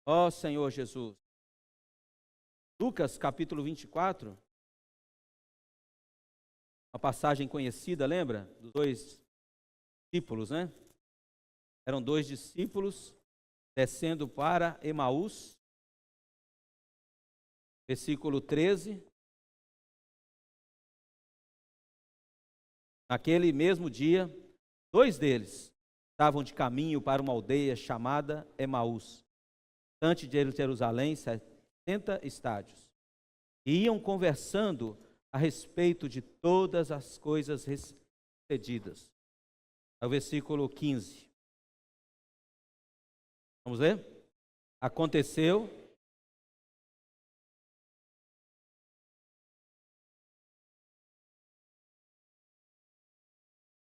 ó Senhor Jesus, Lucas capítulo 24, uma passagem conhecida, lembra? Dos 2 discípulos, né? Eram 2 discípulos descendo para Emaús, versículo 13. Naquele mesmo dia, 2 deles estavam de caminho para uma aldeia chamada Emaús, distante de Jerusalém, 70 estádios. E iam conversando a respeito de todas as coisas sucedidas. É o versículo 15. Vamos ler? Aconteceu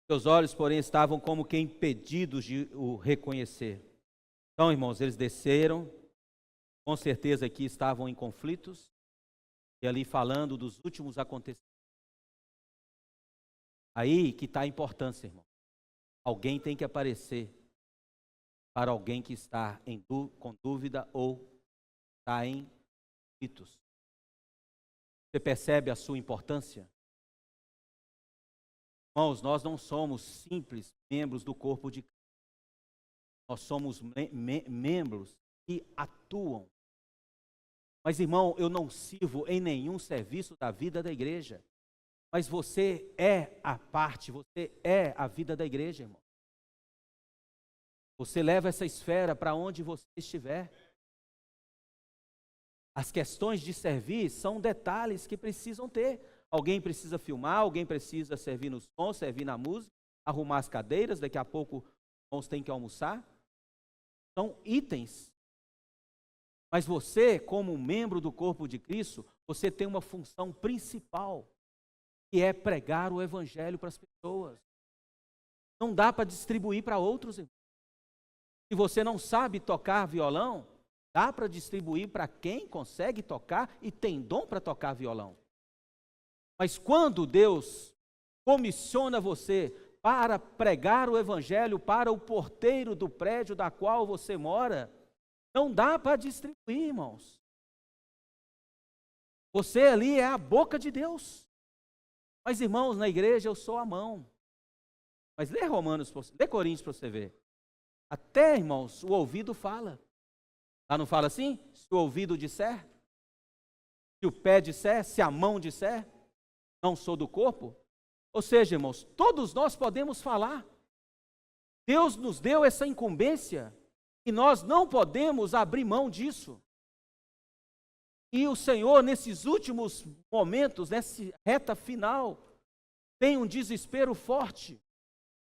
seus olhos, porém, estavam como que impedidos de o reconhecer. Então, irmãos, eles desceram, com certeza aqui estavam em conflitos, e ali falando dos últimos acontecimentos. Aí que está a importância, irmão. Alguém tem que aparecer para alguém que está com dúvida ou está em conflitos. Você percebe a sua importância? Irmãos, nós não somos simples membros do corpo de Cristo. Nós somos membros que atuam. Mas, irmão, eu não sirvo em nenhum serviço da vida da igreja. Mas você é a parte, você é a vida da igreja, irmão. Você leva essa esfera para onde você estiver. As questões de servir são detalhes que precisam ter. Alguém precisa filmar, alguém precisa servir no som, servir na música, arrumar as cadeiras, daqui a pouco os irmãos têm que almoçar. São itens. Mas você, como membro do corpo de Cristo, você tem uma função principal, que é pregar o evangelho para as pessoas. Não dá para distribuir para outros, irmãos. Se você não sabe tocar violão, dá para distribuir para quem consegue tocar e tem dom para tocar violão. Mas quando Deus comissiona você para pregar o evangelho para o porteiro do prédio da qual você mora, não dá para distribuir, irmãos. Você ali é a boca de Deus. Mas, irmãos, na igreja eu sou a mão. Mas lê Coríntios para você ver. Até, irmãos, o ouvido fala. Lá não fala assim? Se o ouvido disser, se o pé disser, se a mão disser, não sou do corpo. Ou seja, irmãos, todos nós podemos falar. Deus nos deu essa incumbência e nós não podemos abrir mão disso. E o Senhor, nesses últimos momentos, nessa reta final, tem um desespero forte.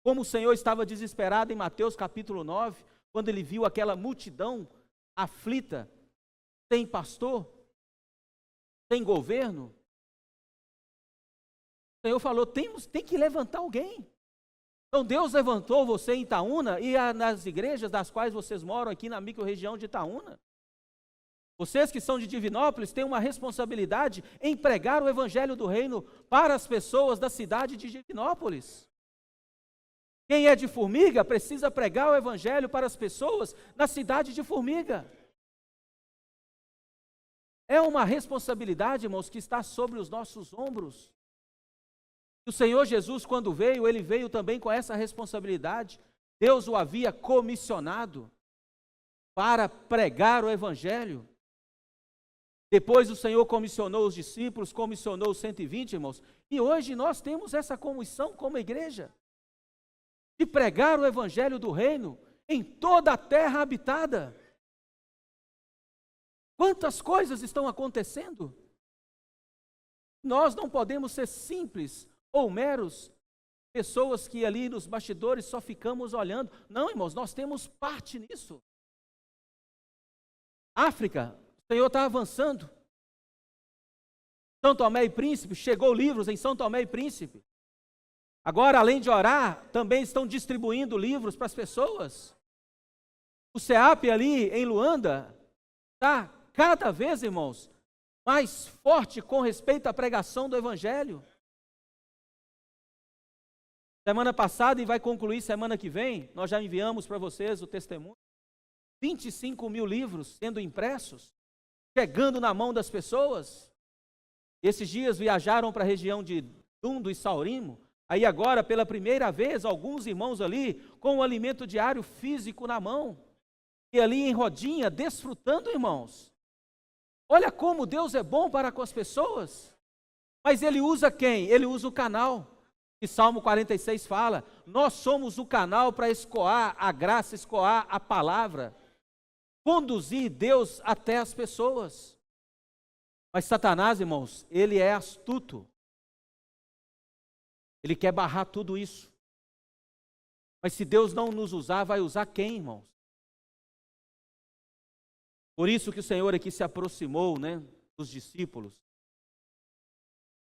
Como o Senhor estava desesperado em Mateus capítulo 9, quando ele viu aquela multidão aflita, sem pastor, sem governo. O Senhor falou, tem que levantar alguém. Então Deus levantou você em Itaúna e nas igrejas das quais vocês moram aqui na micro-região de Itaúna. Vocês que são de Divinópolis têm uma responsabilidade em pregar o evangelho do reino para as pessoas da cidade de Divinópolis. Quem é de Formiga precisa pregar o evangelho para as pessoas na cidade de Formiga. É uma responsabilidade, irmãos, que está sobre os nossos ombros. O Senhor Jesus, quando veio, ele veio também com essa responsabilidade. Deus o havia comissionado para pregar o evangelho. Depois o Senhor comissionou os discípulos, comissionou os 120, irmãos. E hoje nós temos essa comissão como igreja, de pregar o evangelho do reino em toda a terra habitada. Quantas coisas estão acontecendo? Nós não podemos ser simples ou meros pessoas que ali nos bastidores só ficamos olhando. Não, irmãos, nós temos parte nisso. África, o Senhor está avançando. São Tomé e Príncipe, chegou livros em São Tomé e Príncipe. Agora, além de orar, também estão distribuindo livros para as pessoas. O SEAP ali em Luanda está cada vez, irmãos, mais forte com respeito à pregação do Evangelho. Semana passada, e vai concluir semana que vem, nós já enviamos para vocês o testemunho. 25 mil livros sendo impressos, chegando na mão das pessoas. Esses dias viajaram para a região de Dundo e Saurimo. Aí agora, pela primeira vez, alguns irmãos ali com o alimento diário físico na mão. E ali em rodinha, desfrutando, irmãos. Olha como Deus é bom para com as pessoas. Mas Ele usa quem? Ele usa o canal. E Salmo 46 fala, nós somos o canal para escoar a graça, escoar a palavra. Conduzir Deus até as pessoas. Mas Satanás, irmãos, ele é astuto. Ele quer barrar tudo isso. Mas se Deus não nos usar, vai usar quem, irmãos? Por isso que o Senhor aqui se aproximou, né, dos discípulos.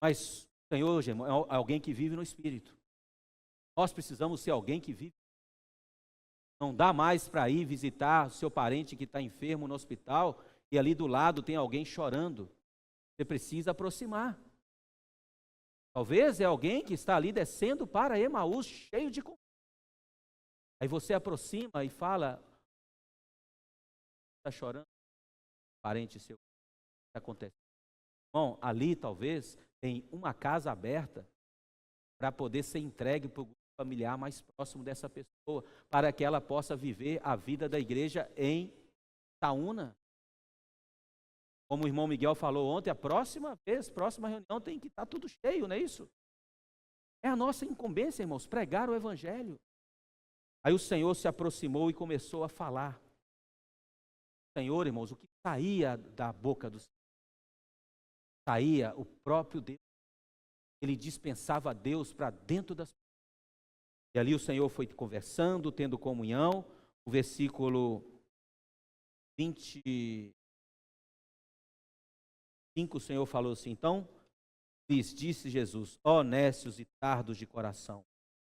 Mas o Senhor, irmão, é alguém que vive no Espírito. Nós precisamos ser alguém que vive. Não dá mais para ir visitar o seu parente que está enfermo no hospital e ali do lado tem alguém chorando. Você precisa aproximar. Talvez é alguém que está ali descendo para Emaús, cheio de confusão. Aí você aproxima e fala, está chorando? Parente seu, o que acontece? Bom, ali talvez tem uma casa aberta para poder ser entregue para o grupo familiar mais próximo dessa pessoa, para que ela possa viver a vida da igreja em Itaúna. Como o irmão Miguel falou ontem, a próxima reunião tem que estar tudo cheio, não é isso? É a nossa incumbência, irmãos, pregar o evangelho. Aí o Senhor se aproximou e começou a falar. O Senhor, irmãos, o que saía da boca do Senhor? Saía o próprio Deus. Ele dispensava a Deus para dentro das pessoas. E ali o Senhor foi conversando, tendo comunhão. O versículo 25, o Senhor falou assim, então, lhes disse Jesus, ó nécios e tardos de coração,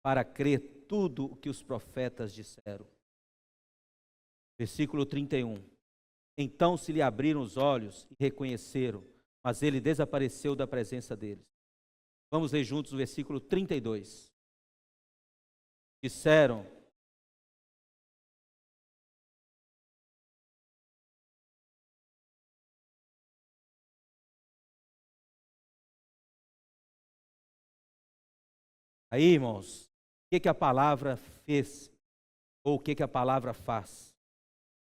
para crer tudo o que os profetas disseram. Versículo 31, então se lhe abriram os olhos e reconheceram, mas ele desapareceu da presença deles. Vamos ler juntos o versículo 32. Disseram, aí, irmãos, o que a palavra fez? Ou o que a palavra faz?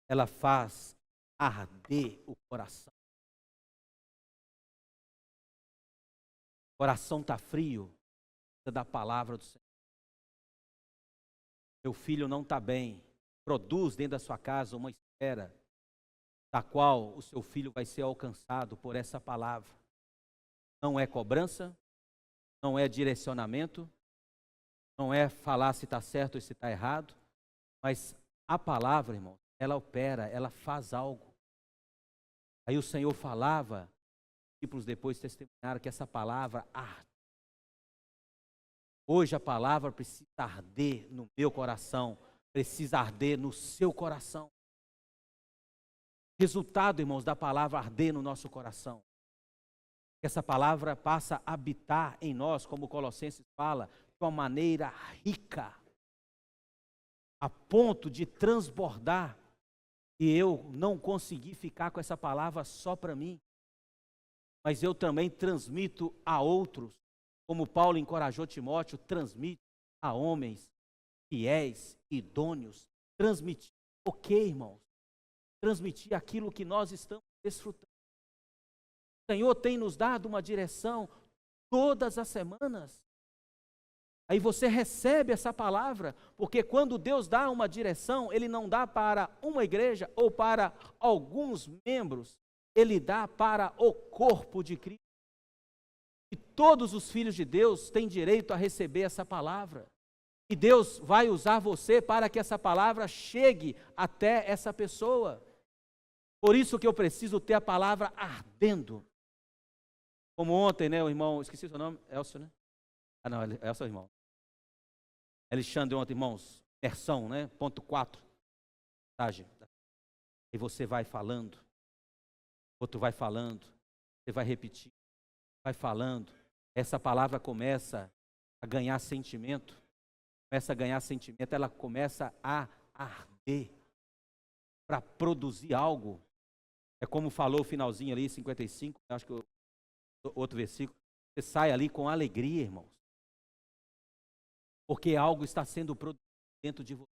Ela faz arder o coração. O coração está frio, precisa da palavra do Senhor. meu filho não está bem, produz dentro da sua casa uma esfera da qual o seu filho vai ser alcançado por essa palavra. Não é cobrança, não é direcionamento, não é falar se está certo ou se está errado, mas a palavra, irmão, ela opera, ela faz algo. Aí o Senhor falava, os discípulos depois testemunharam que essa palavra arde. Hoje a palavra precisa arder no meu coração, precisa arder no seu coração. Resultado, irmãos, da palavra arder no nosso coração. Essa palavra passa a habitar em nós, como Colossenses fala, de uma maneira rica, a ponto de transbordar, e eu não consegui ficar com essa palavra só para mim, mas eu também transmito a outros, como Paulo encorajou Timóteo, transmite a homens fiéis, idôneos, transmitir, irmãos, transmitir aquilo que nós estamos desfrutando. O Senhor tem nos dado uma direção todas as semanas. Aí você recebe essa palavra, porque quando Deus dá uma direção, Ele não dá para uma igreja ou para alguns membros, Ele dá para o corpo de Cristo. E todos os filhos de Deus têm direito a receber essa palavra. E Deus vai usar você para que essa palavra chegue até essa pessoa. Por isso que eu preciso ter a palavra ardendo. Como ontem, né, o irmão, esqueci o seu nome, Elcio, né? Ah, não, Elcio é o irmão. Alexandre ontem, irmãos, versão, né, ponto 4. E você vai falando, outro vai falando, você vai repetir, vai falando. Essa palavra começa a ganhar sentimento, ela começa a arder, para produzir algo. É como falou o finalzinho ali, 55, acho que outro versículo, você sai ali com alegria, irmãos, porque algo está sendo produzido dentro de você.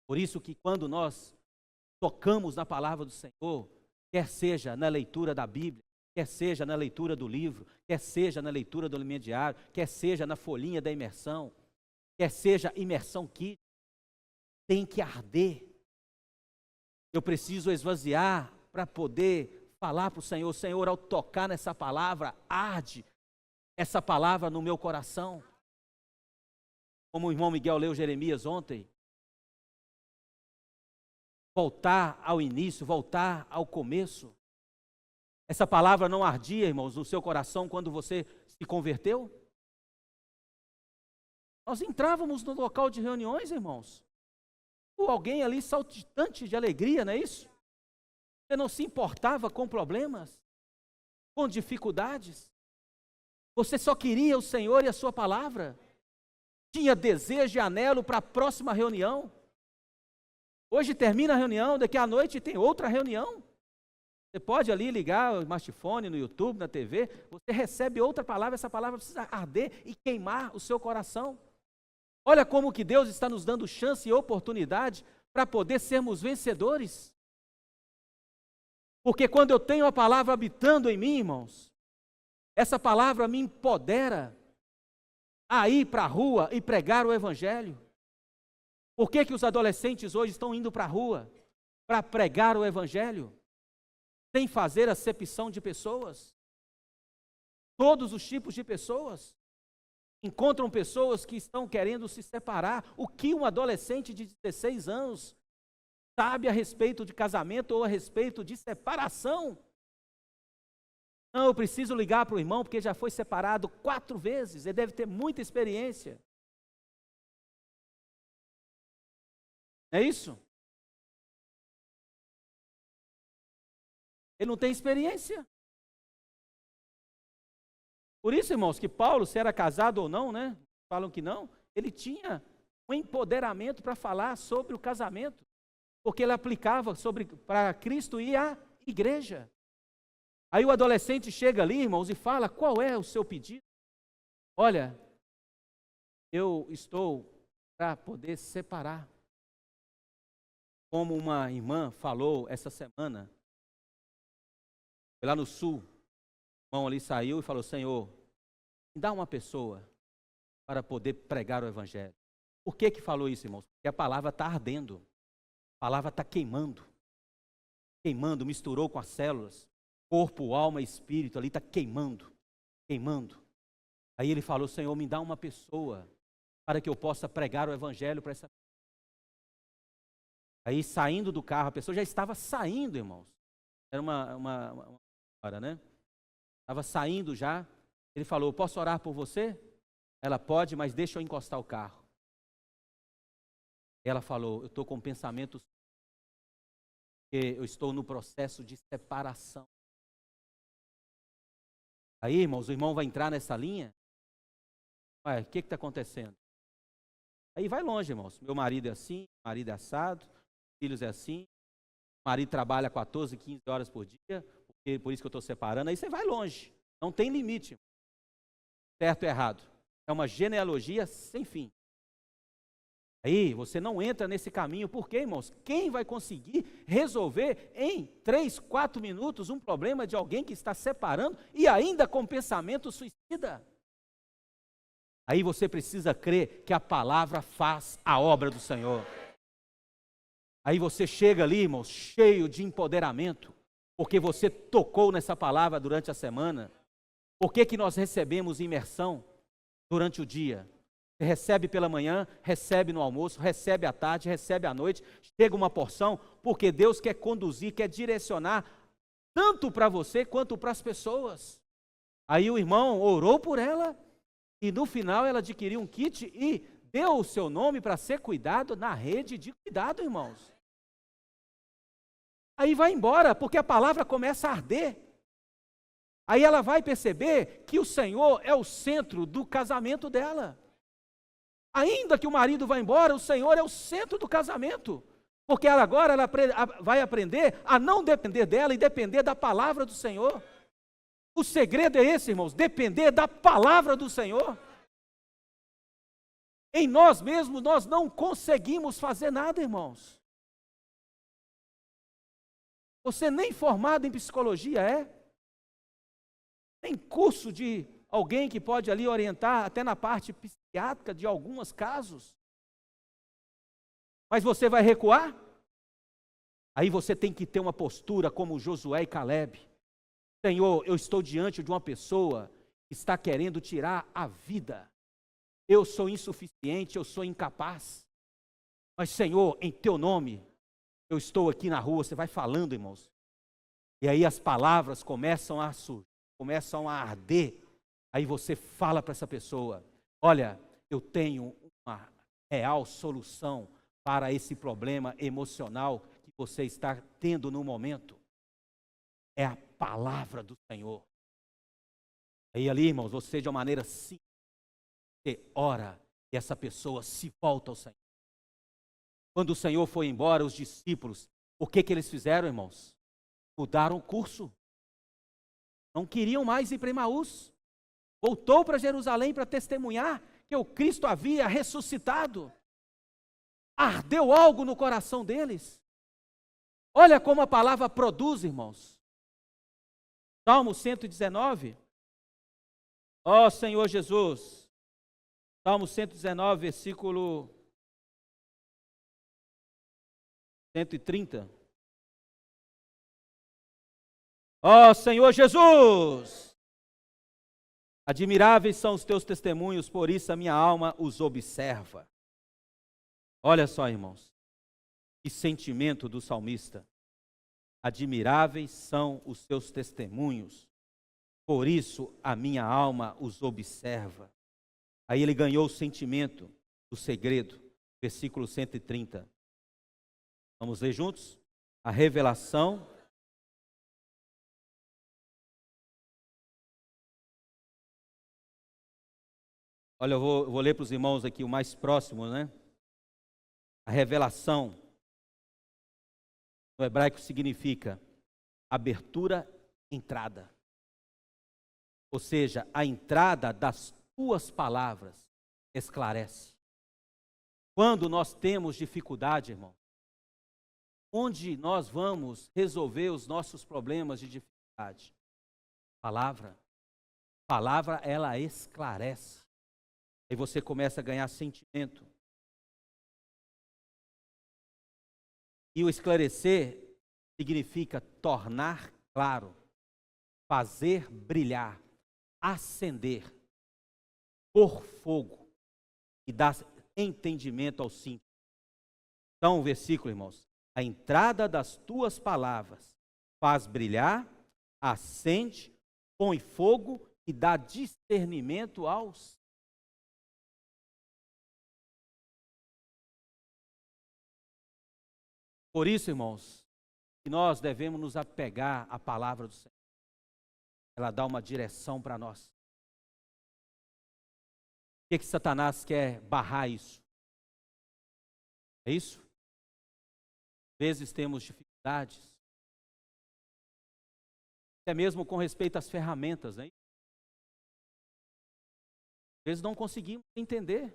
Por isso que quando nós tocamos na palavra do Senhor, quer seja na leitura da Bíblia, quer seja na leitura do livro, quer seja na leitura do alimento diário, quer seja na folhinha da imersão, quer seja imersão kit, tem que arder. Eu preciso esvaziar para poder falar para o Senhor, Senhor, ao tocar nessa palavra, arde essa palavra no meu coração. Como o irmão Miguel leu Jeremias ontem, voltar ao início, voltar ao começo. Essa palavra não ardia, irmãos, no seu coração quando você se converteu? Nós entrávamos no local de reuniões, irmãos, com alguém ali saltitante de alegria, não é isso? Você não se importava com problemas, com dificuldades. Você só queria o Senhor e a sua palavra. Tinha desejo e anelo para a próxima reunião. Hoje termina a reunião, daqui à noite tem outra reunião. Você pode ali ligar o smartphone no YouTube, na TV, você recebe outra palavra, essa palavra precisa arder e queimar o seu coração. Olha como que Deus está nos dando chance e oportunidade para poder sermos vencedores. Porque quando eu tenho a palavra habitando em mim, irmãos, essa palavra me empodera a ir para a rua e pregar o Evangelho. Por que que os adolescentes hoje estão indo para a rua? Para pregar o Evangelho, sem fazer acepção de pessoas. Todos os tipos de pessoas. Encontram pessoas que estão querendo se separar. O que um adolescente de 16 anos sabe a respeito de casamento ou a respeito de separação? Não, eu preciso ligar para o irmão porque já foi separado 4 vezes, ele deve ter muita experiência. É isso? Ele não tem experiência. Por isso, irmãos, que Paulo, se era casado ou não, né? Falam que não, ele tinha um empoderamento para falar sobre o casamento, porque ele aplicava para Cristo e a igreja. Aí o adolescente chega ali, irmãos, e fala, qual é o seu pedido? Olha, eu estou para poder separar. Como uma irmã falou essa semana, foi lá no sul, o irmão ali saiu e falou, Senhor, me dá uma pessoa para poder pregar o Evangelho. Por que que falou isso, irmãos? Porque a palavra está ardendo, a palavra está queimando, queimando, misturou com as células, corpo, alma e espírito, ali está queimando, queimando. Aí ele falou, Senhor, me dá uma pessoa para que eu possa pregar o evangelho para essa pessoa. Aí saindo do carro, a pessoa já estava saindo, irmãos. Era uma hora, né? Estava saindo já. Ele falou, posso orar por você? Ela, pode, mas deixa eu encostar o carro. Ela falou, eu estou com pensamentos, porque eu estou no processo de separação. Aí, irmãos, o irmão vai entrar nessa linha. Ué, o que está acontecendo? Aí vai longe, irmãos. Meu marido é assim, meu marido é assado, filhos é assim, o marido trabalha 14, 15 horas por dia, por isso que eu estou separando. Aí você vai longe, não tem limite, irmão. Certo ou errado. É uma genealogia sem fim. Aí você não entra nesse caminho, por quê, irmãos? Quem vai conseguir resolver em 3, 4 minutos um problema de alguém que está separando e ainda com pensamento suicida? Aí você precisa crer que a palavra faz a obra do Senhor. Aí você chega ali, irmãos, cheio de empoderamento, porque você tocou nessa palavra durante a semana. Por que que nós recebemos imersão durante o dia? Você recebe pela manhã, recebe no almoço, recebe à tarde, recebe à noite, chega uma porção, porque Deus quer conduzir, quer direcionar, tanto para você quanto para as pessoas. Aí o irmão orou por ela, e no final ela adquiriu um kit e deu o seu nome para ser cuidado na rede de cuidado, irmãos. Aí vai embora, porque a palavra começa a arder. Aí ela vai perceber que o Senhor é o centro do casamento dela. Ainda que o marido vá embora, o Senhor é o centro do casamento. Porque ela agora vai aprender a não depender dela e depender da palavra do Senhor. O segredo é esse, irmãos, depender da palavra do Senhor. Em nós mesmos, nós não conseguimos fazer nada, irmãos. Você nem formado em psicologia é. Tem curso de alguém que pode ali orientar, até na parte psiquiátrica de alguns casos. Mas você vai recuar? Aí você tem que ter uma postura como Josué e Caleb. Senhor, eu estou diante de uma pessoa que está querendo tirar a vida. Eu sou insuficiente, eu sou incapaz. Mas, Senhor, em teu nome, eu estou aqui na rua. Você vai falando, irmãos. E aí as palavras começam a surgir, começam a arder. Aí você fala para essa pessoa, olha, eu tenho uma real solução para esse problema emocional que você está tendo no momento. É a palavra do Senhor. Aí ali, irmãos, você de uma maneira simples, você ora e essa pessoa se volta ao Senhor. Quando o Senhor foi embora, os discípulos, o que que eles fizeram, irmãos? Mudaram o curso. Não queriam mais ir para Emaús. Voltou para Jerusalém para testemunhar que o Cristo havia ressuscitado. Ardeu algo no coração deles. Olha como a palavra produz, irmãos. Salmo 119. Ó Senhor Jesus. Salmo 119, versículo 130. Ó Senhor Jesus. Admiráveis são os teus testemunhos, por isso a minha alma os observa. Olha só, irmãos, que sentimento do salmista. Admiráveis são os teus testemunhos, por isso a minha alma os observa. Aí ele ganhou o sentimento do segredo, versículo 130. Vamos ler juntos? A revelação. Olha, eu vou ler para os irmãos aqui o mais próximo, né? A revelação, no hebraico significa abertura, entrada. Ou seja, a entrada das tuas palavras esclarece. Quando nós temos dificuldade, irmão, onde nós vamos resolver os nossos problemas de dificuldade? Palavra. Palavra, ela esclarece. Aí você começa a ganhar sentimento. E o esclarecer significa tornar claro, fazer brilhar, acender, pôr fogo e dar entendimento ao simples. Então, o versículo, irmãos, a entrada das tuas palavras faz brilhar, acende, põe fogo e dá discernimento aos. Por isso, irmãos, que nós devemos nos apegar à palavra do Senhor. Ela dá uma direção para nós. O que Satanás quer barrar isso? É isso? Às vezes temos dificuldades, até mesmo com respeito às ferramentas, né? Às vezes não conseguimos entender,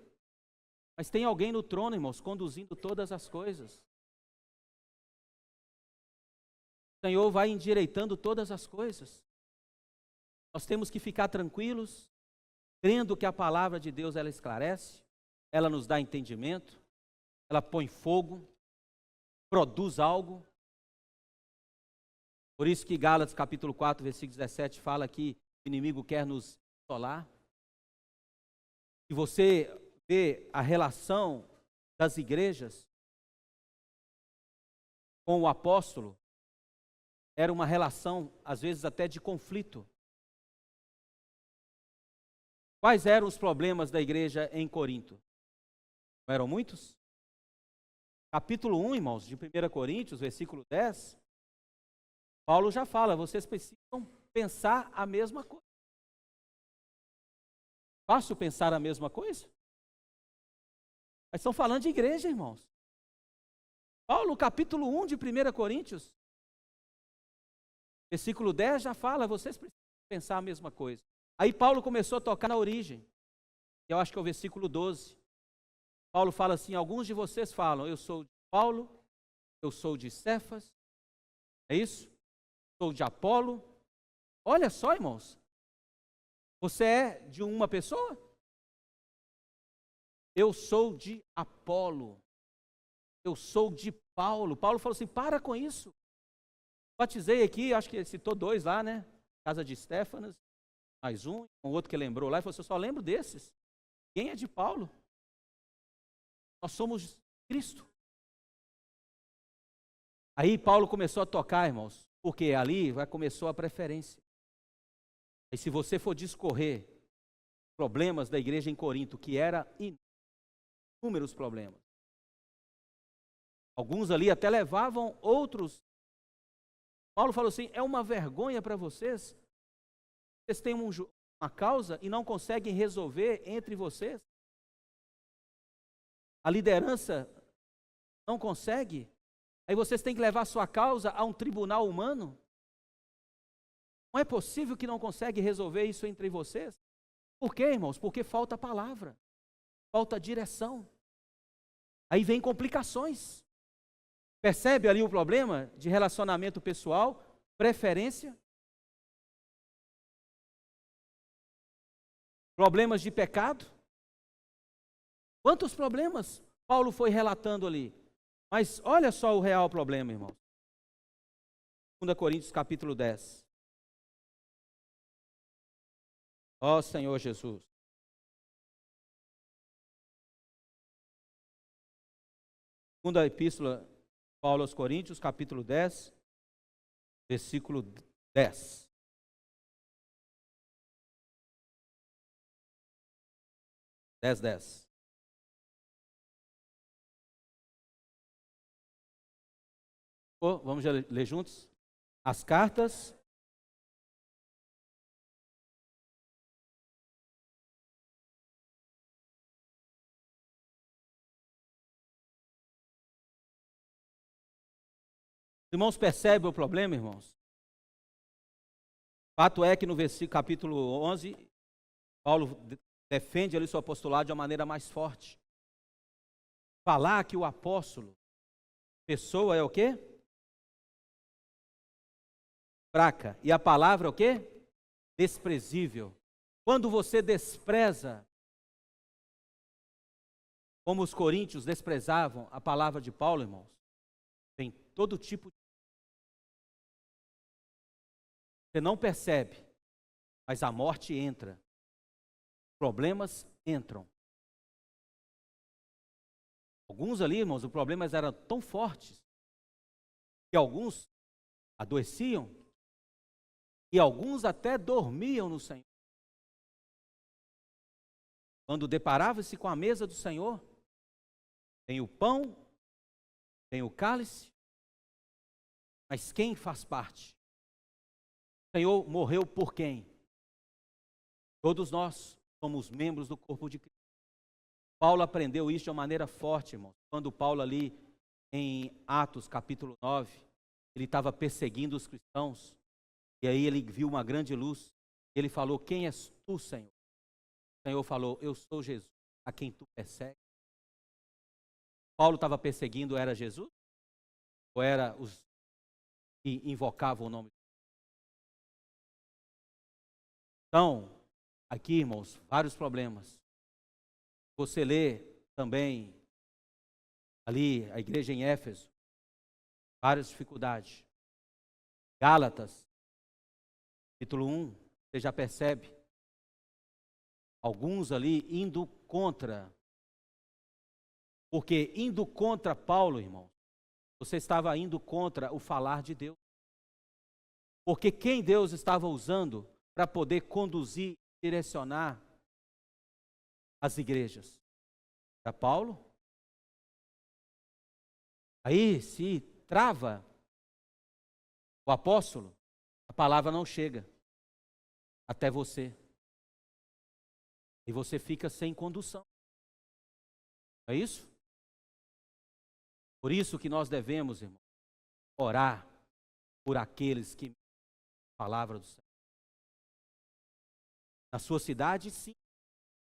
mas tem alguém no trono, irmãos, conduzindo todas as coisas. O Senhor vai endireitando todas as coisas. Nós temos que ficar tranquilos, crendo que a palavra de Deus, ela esclarece, ela nos dá entendimento, ela põe fogo, produz algo. Por isso que Gálatas capítulo 4, versículo 17, fala que o inimigo quer nos isolar. E você vê a relação das igrejas com o apóstolo, era uma relação, às vezes, até de conflito. Quais eram os problemas da igreja em Corinto? Não eram muitos? Capítulo 1, irmãos, de 1 Coríntios, versículo 10, Paulo já fala, vocês precisam pensar a mesma coisa. Fácil pensar a mesma coisa? Mas estão falando de igreja, irmãos. Paulo, capítulo 1 de 1 Coríntios, versículo 10 já fala, vocês precisam pensar a mesma coisa. Aí Paulo começou a tocar na origem, eu acho que é o versículo 12. Paulo fala assim, alguns de vocês falam, eu sou de Paulo, eu sou de Cefas, é isso? Sou de Apolo. Olha só, irmãos, você é de uma pessoa? Eu sou de Apolo, eu sou de Paulo. Paulo falou assim, para com isso. Batizei aqui, acho que ele citou 2 lá, né? Casa de Estéfanas, mais um outro que lembrou lá, e falou assim, eu só lembro desses. Quem é de Paulo? Nós somos Cristo. Aí Paulo começou a tocar, irmãos, porque ali começou a preferência. E se você for discorrer problemas da igreja em Corinto, que era inúmeros problemas. Alguns ali até levavam outros. Paulo falou assim, é uma vergonha para vocês. Vocês têm uma causa e não conseguem resolver entre vocês. A liderança não consegue. Aí vocês têm que levar sua causa a um tribunal humano. Não é possível que não consegue resolver isso entre vocês? Por quê, irmãos? Porque falta palavra, falta direção. Aí vem complicações. Percebe ali o problema de relacionamento pessoal, preferência? Problemas de pecado? Quantos problemas Paulo foi relatando ali? Mas olha só o real problema, irmãos. 2 Coríntios capítulo 10. Ó Senhor Jesus. Segunda epístola Paulo aos Coríntios, capítulo 10, versículo 10. Vamos ler juntos? As cartas irmãos, percebem o problema, irmãos? Fato é que no versículo, capítulo 11, Paulo defende ali seu apostolado de uma maneira mais forte. Falar que o apóstolo, pessoa é o quê? Fraca. E a palavra é o quê? Desprezível. Quando você despreza, como os coríntios desprezavam a palavra de Paulo, irmãos, Tem todo tipo de... Você não percebe, mas a morte entra. Problemas entram. Alguns ali, irmãos, os problemas eram tão fortes que alguns adoeciam e alguns até dormiam no Senhor. Quando deparava-se com a mesa do Senhor, tem o pão, tem o cálice, mas quem faz parte? O Senhor morreu por quem? Todos nós somos membros do corpo de Cristo. Paulo aprendeu isso de uma maneira forte, irmão. Quando Paulo ali em Atos capítulo 9, ele estava perseguindo os cristãos, e aí ele viu uma grande luz, ele falou: quem és tu, Senhor? O Senhor falou: eu sou Jesus, a quem tu persegues. Paulo estava perseguindo, era Jesus? Ou era os que invocavam o nome de Jesus? Então, aqui, irmãos, vários problemas. Você lê também ali a igreja em Éfeso, várias dificuldades. Gálatas, capítulo 1, você já percebe alguns ali indo contra. Porque indo contra Paulo, irmão, você estava indo contra o falar de Deus. Porque quem Deus estava usando para poder conduzir, direcionar as igrejas? Era Paulo. Aí se trava o apóstolo, a palavra não chega até você. E você fica sem condução. Não é isso? Por isso que nós devemos, irmão, orar por aqueles que a palavra do Senhor. Na sua cidade, sim.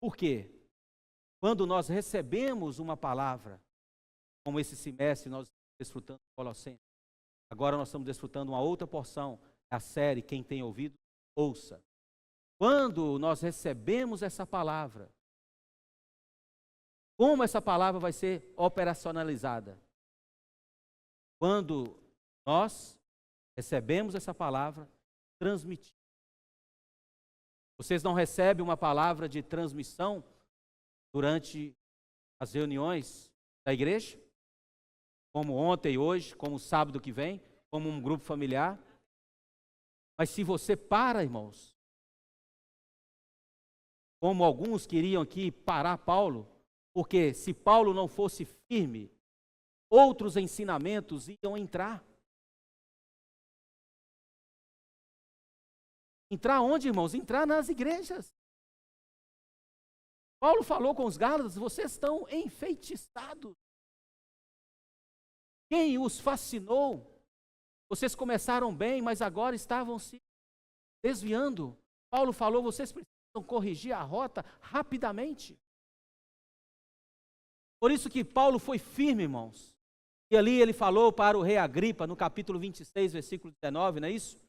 Por quê? Quando nós recebemos uma palavra, como esse semestre nós estamos desfrutando de Colossenses, agora nós estamos desfrutando uma outra porção, a série Quem Tem Ouvido, Ouça. Quando nós recebemos essa palavra, como essa palavra vai ser operacionalizada? Quando nós recebemos essa palavra, transmitimos. Vocês não recebem uma palavra de transmissão durante as reuniões da igreja? Como ontem e hoje, como sábado que vem, como um grupo familiar? Mas se você para, irmãos, como alguns queriam aqui parar Paulo, porque se Paulo não fosse firme, outros ensinamentos iam entrar. Entrar onde, irmãos? Entrar nas igrejas. Paulo falou com os Gálatas: vocês estão enfeitiçados. Quem os fascinou? Vocês começaram bem, mas agora estavam se desviando. Paulo falou: vocês precisam corrigir a rota rapidamente. Por isso que Paulo foi firme, irmãos. E ali ele falou para o rei Agripa, no capítulo 26, versículo 19, não é isso?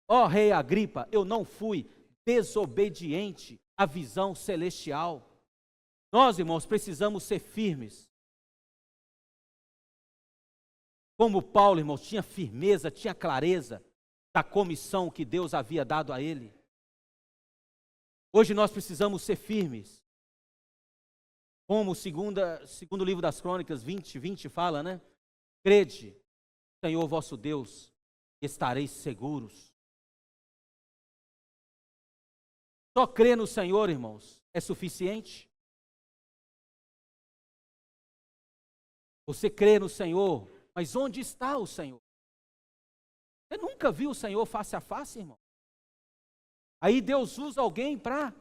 Ó rei Agripa, eu não fui desobediente à visão celestial. Nós, irmãos, precisamos ser firmes. Como Paulo, irmãos, tinha firmeza, tinha clareza da comissão que Deus havia dado a ele. Hoje nós precisamos ser firmes. Como o segundo livro das Crônicas, 20 fala, né? Crede, Senhor vosso Deus, e estareis seguros. Só crer no Senhor, irmãos, é suficiente? Você crê no Senhor, mas onde está o Senhor? Você nunca viu o Senhor face a face, irmão? Aí Deus usa alguém para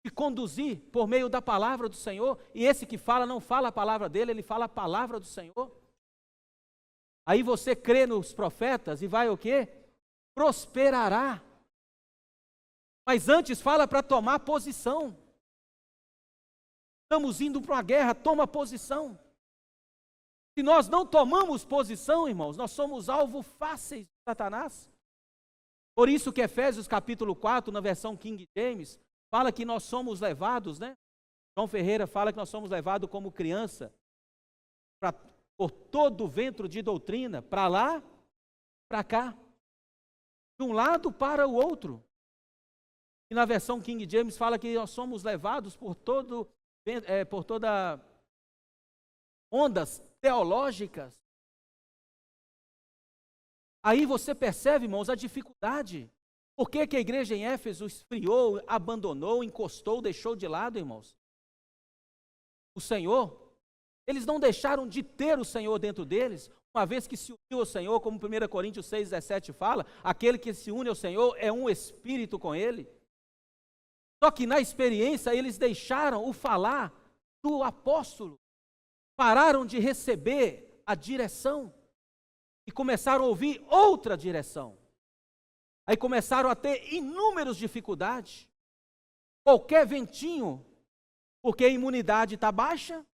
te conduzir por meio da palavra do Senhor, e esse que fala não fala a palavra dele, ele fala a palavra do Senhor. Aí você crê nos profetas e vai o quê? Prosperará. Mas antes fala para tomar posição. Estamos indo para uma guerra, toma posição. Se nós não tomamos posição, irmãos, nós somos alvo fáceis de Satanás. Por isso que Efésios capítulo 4, na versão King James, fala que nós somos levados, né? João Ferreira fala que nós somos levados como criança para por todo vento de doutrina, para lá, para cá, de um lado para o outro. E na versão King James fala que nós somos levados por toda ondas teológicas. Aí você percebe, irmãos, a dificuldade. Por que que a igreja em Éfeso esfriou, abandonou, encostou, deixou de lado, irmãos? O Senhor, eles não deixaram de ter o Senhor dentro deles, uma vez que se uniu ao Senhor, como 1 Coríntios 6,17 fala, aquele que se une ao Senhor é um espírito com Ele. Só que na experiência eles deixaram o falar do apóstolo, pararam de receber a direção e começaram a ouvir outra direção. Aí começaram a ter inúmeras dificuldades. Qualquer ventinho, porque a imunidade está baixa,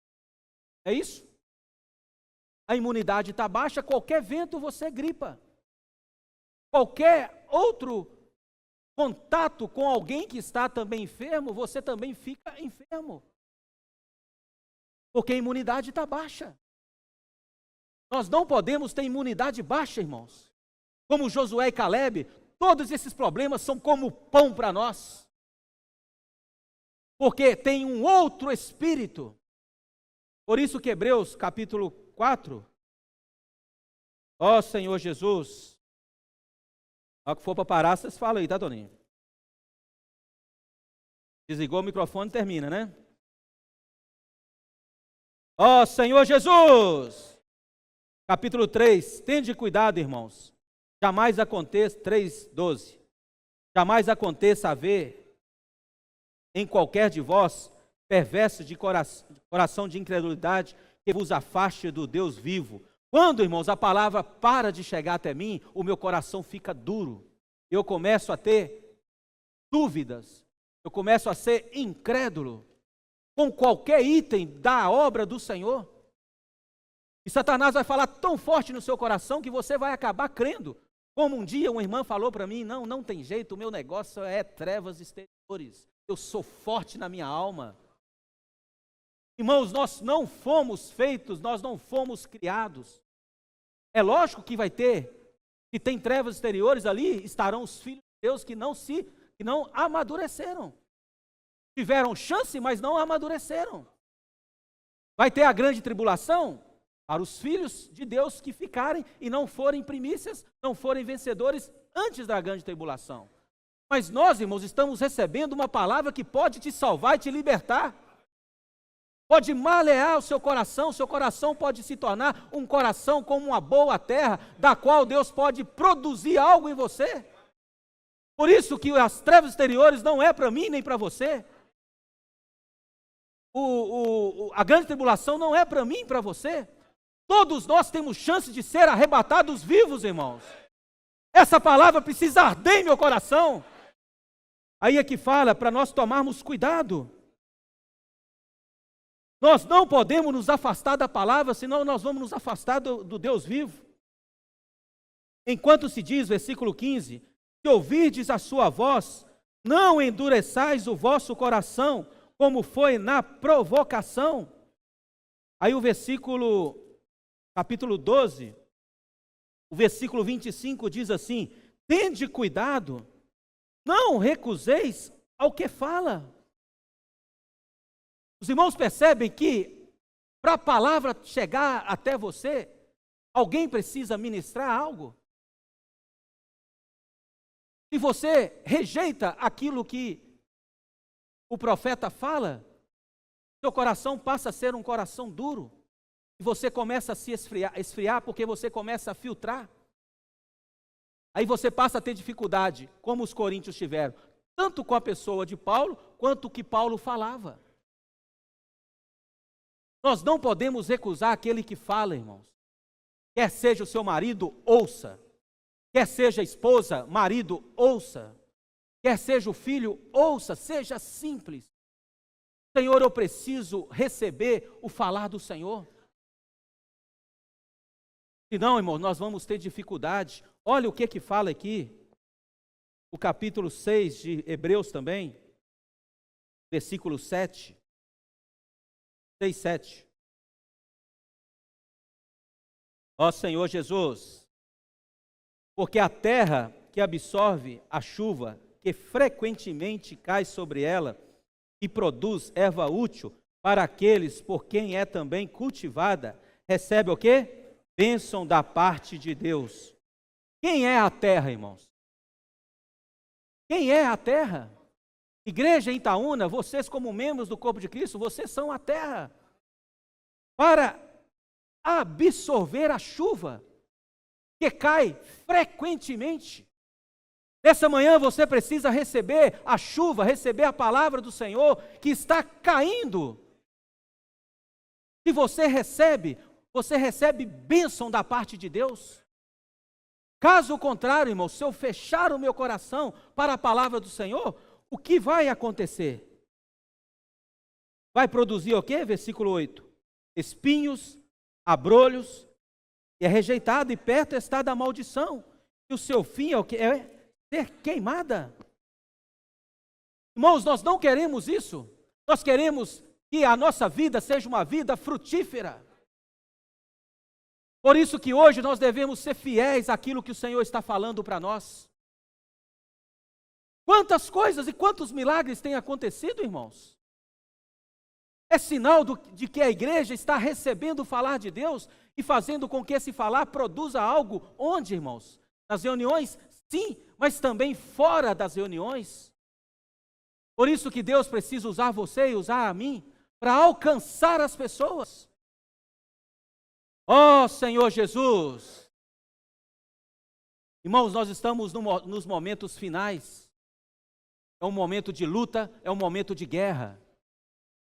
é isso? A imunidade está baixa, qualquer vento você gripa. Qualquer outro contato com alguém que está também enfermo, você também fica enfermo. Porque a imunidade está baixa. Nós não podemos ter imunidade baixa, irmãos. Como Josué e Calebe, todos esses problemas são como pão para nós. Porque tem um outro espírito. Por isso que Hebreus capítulo 4, ó Senhor Jesus, a hora que for para parar, vocês falam aí, tá, Toninho? Desligou o microfone e termina, né? Ó Senhor Jesus, capítulo 3, tende cuidado, irmãos, jamais aconteça, 3:12, jamais aconteça haver em qualquer de vós perverso de coração de incredulidade que vos afaste do Deus vivo. Quando, irmãos, a palavra para de chegar até mim, o meu coração fica duro. Eu começo a ter dúvidas. Eu começo a ser incrédulo com qualquer item da obra do Senhor. E Satanás vai falar tão forte no seu coração que você vai acabar crendo. Como um dia uma irmã falou para mim, não tem jeito, o meu negócio é trevas exteriores. Eu sou forte na minha alma. Irmãos, nós não fomos feitos, nós não fomos criados. É lógico que vai ter, se tem trevas exteriores ali, estarão os filhos de Deus que não amadureceram. Tiveram chance, mas não amadureceram. Vai ter a grande tribulação para os filhos de Deus que ficarem e não forem primícias, não forem vencedores antes da grande tribulação. Mas nós, irmãos, estamos recebendo uma palavra que pode te salvar e te libertar. Pode malear o seu coração pode se tornar um coração como uma boa terra, da qual Deus pode produzir algo em você. Por isso que as trevas exteriores não é para mim nem para você. A grande tribulação não é para mim e para você. Todos nós temos chance de ser arrebatados vivos, irmãos. Essa palavra precisa arder em meu coração. Aí é que fala para nós tomarmos cuidado. Nós não podemos nos afastar da palavra, senão nós vamos nos afastar do Deus vivo. Enquanto se diz, versículo 15, se ouvirdes a sua voz, não endureçais o vosso coração, como foi na provocação. Aí o capítulo 12, o versículo 25 diz assim, tende cuidado, não recuseis ao que fala. Os irmãos percebem que, para a palavra chegar até você, alguém precisa ministrar algo. Se você rejeita aquilo que o profeta fala, seu coração passa a ser um coração duro. E você começa a se esfriar porque você começa a filtrar. Aí você passa a ter dificuldade, como os coríntios tiveram, tanto com a pessoa de Paulo, quanto o que Paulo falava. Nós não podemos recusar aquele que fala, irmãos. Quer seja o seu marido, ouça. Quer seja a esposa, marido, ouça. Quer seja o filho, ouça. Seja simples. Senhor, eu preciso receber o falar do Senhor. Senão, irmãos, nós vamos ter dificuldade. Olha o que fala aqui. O capítulo 6 de Hebreus também. Versículo 7. 6, 7. Ó Senhor Jesus, porque a terra que absorve a chuva, que frequentemente cai sobre ela, e produz erva útil para aqueles por quem é também cultivada, recebe o quê? Bênção da parte de Deus. Quem é a terra, irmãos? Quem é a terra? Igreja em Itaúna, vocês como membros do corpo de Cristo, vocês são a terra. Para absorver a chuva que cai frequentemente. Nessa manhã você precisa receber a chuva, receber a palavra do Senhor que está caindo. Se você recebe bênção da parte de Deus. Caso contrário, irmão, se eu fechar o meu coração para a palavra do Senhor, o que vai acontecer? Vai produzir o quê? Versículo 8. Espinhos, abrolhos, e é rejeitado, e perto está da maldição. E o seu fim é o que? É ser queimada. Irmãos, nós não queremos isso. Nós queremos que a nossa vida seja uma vida frutífera. Por isso que hoje nós devemos ser fiéis àquilo que o Senhor está falando para nós. Quantas coisas e quantos milagres têm acontecido, irmãos? É sinal de que a igreja está recebendo o falar de Deus e fazendo com que esse falar produza algo. Onde, irmãos? Nas reuniões? Sim, mas também fora das reuniões. Por isso que Deus precisa usar você e usar a mim para alcançar as pessoas. Ó Senhor Jesus! Irmãos, nós estamos nos momentos finais. É um momento de luta, é um momento de guerra.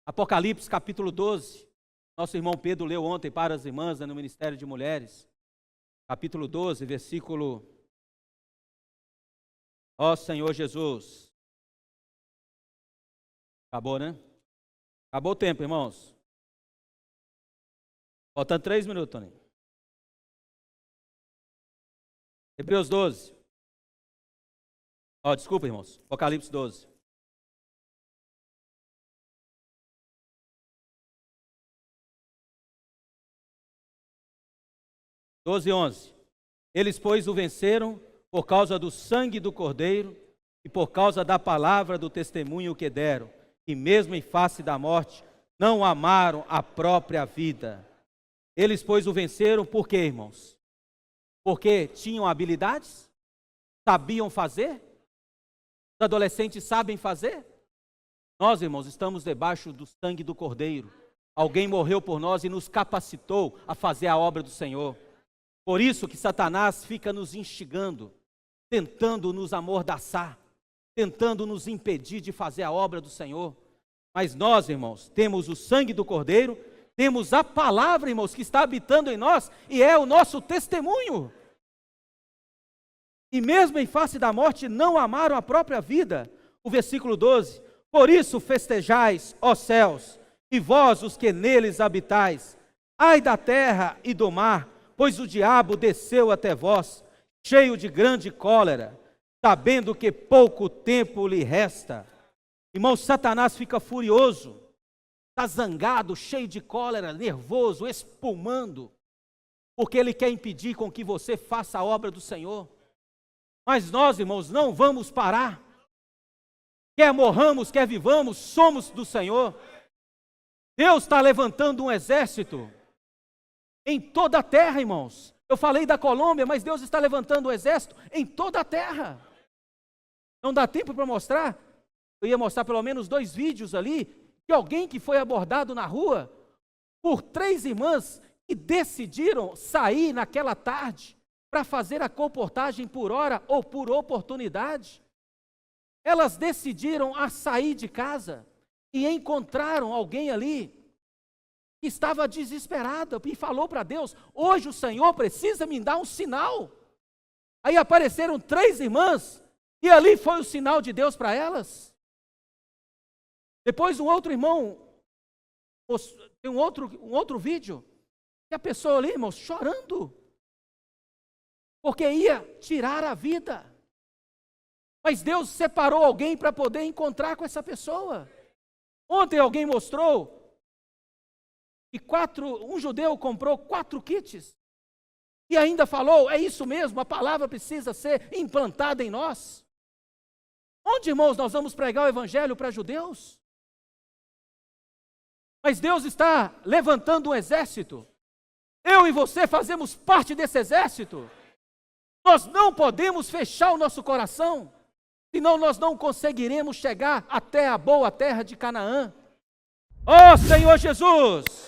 Apocalipse capítulo 12. Nosso irmão Pedro leu ontem para as irmãs no Ministério de Mulheres. Capítulo 12, versículo... Ó Senhor Jesus. Acabou, né? Acabou o tempo, irmãos. Faltando 3 minutos, Tony. Hebreus 12. Desculpa, irmãos. Apocalipse 12. Doze e 11. Eles, pois, o venceram por causa do sangue do Cordeiro e por causa da palavra do testemunho que deram, e mesmo em face da morte, não amaram a própria vida. Eles, pois, o venceram por quê, irmãos? Porque tinham habilidades? Sabiam fazer? Os adolescentes sabem fazer? Nós, irmãos, estamos debaixo do sangue do Cordeiro. Alguém morreu por nós e nos capacitou a fazer a obra do Senhor. Por isso que Satanás fica nos instigando, tentando nos amordaçar, tentando nos impedir de fazer a obra do Senhor. Mas nós, irmãos, temos o sangue do Cordeiro, temos a palavra, irmãos, que está habitando em nós e é o nosso testemunho. E mesmo em face da morte, não amaram a própria vida. O versículo 12. Por isso festejais, ó céus, e vós os que neles habitais. Ai da terra e do mar, pois o diabo desceu até vós, cheio de grande cólera, sabendo que pouco tempo lhe resta. Irmão, Satanás fica furioso, está zangado, cheio de cólera, nervoso, espumando, porque ele quer impedir com que você faça a obra do Senhor. Mas nós, irmãos, não vamos parar. Quer morramos, quer vivamos, somos do Senhor. Deus está levantando um exército em toda a terra, irmãos. Eu falei da Colômbia, mas Deus está levantando um exército em toda a terra. Não dá tempo para mostrar. Eu ia mostrar pelo menos 2 vídeos ali, de alguém que foi abordado na rua por 3 irmãs que decidiram sair naquela tarde para fazer a comportagem por hora ou por oportunidade. Elas decidiram a sair de casa e encontraram alguém ali que estava desesperado e falou para Deus: hoje o Senhor precisa me dar um sinal. Aí apareceram 3 irmãs e ali foi o sinal de Deus para elas. Depois um outro irmão, tem um outro vídeo, que a pessoa ali, irmãos, chorando, porque ia tirar a vida. Mas Deus separou alguém para poder encontrar com essa pessoa. Ontem alguém mostrou que um judeu comprou 4 kits E ainda falou, é isso mesmo, a palavra precisa ser implantada em nós. Onde, irmãos, nós vamos pregar o evangelho para judeus? Mas Deus está levantando um exército. Eu e você fazemos parte desse exército. Nós não podemos fechar o nosso coração, senão nós não conseguiremos chegar até a boa terra de Canaã. Ó Senhor Jesus!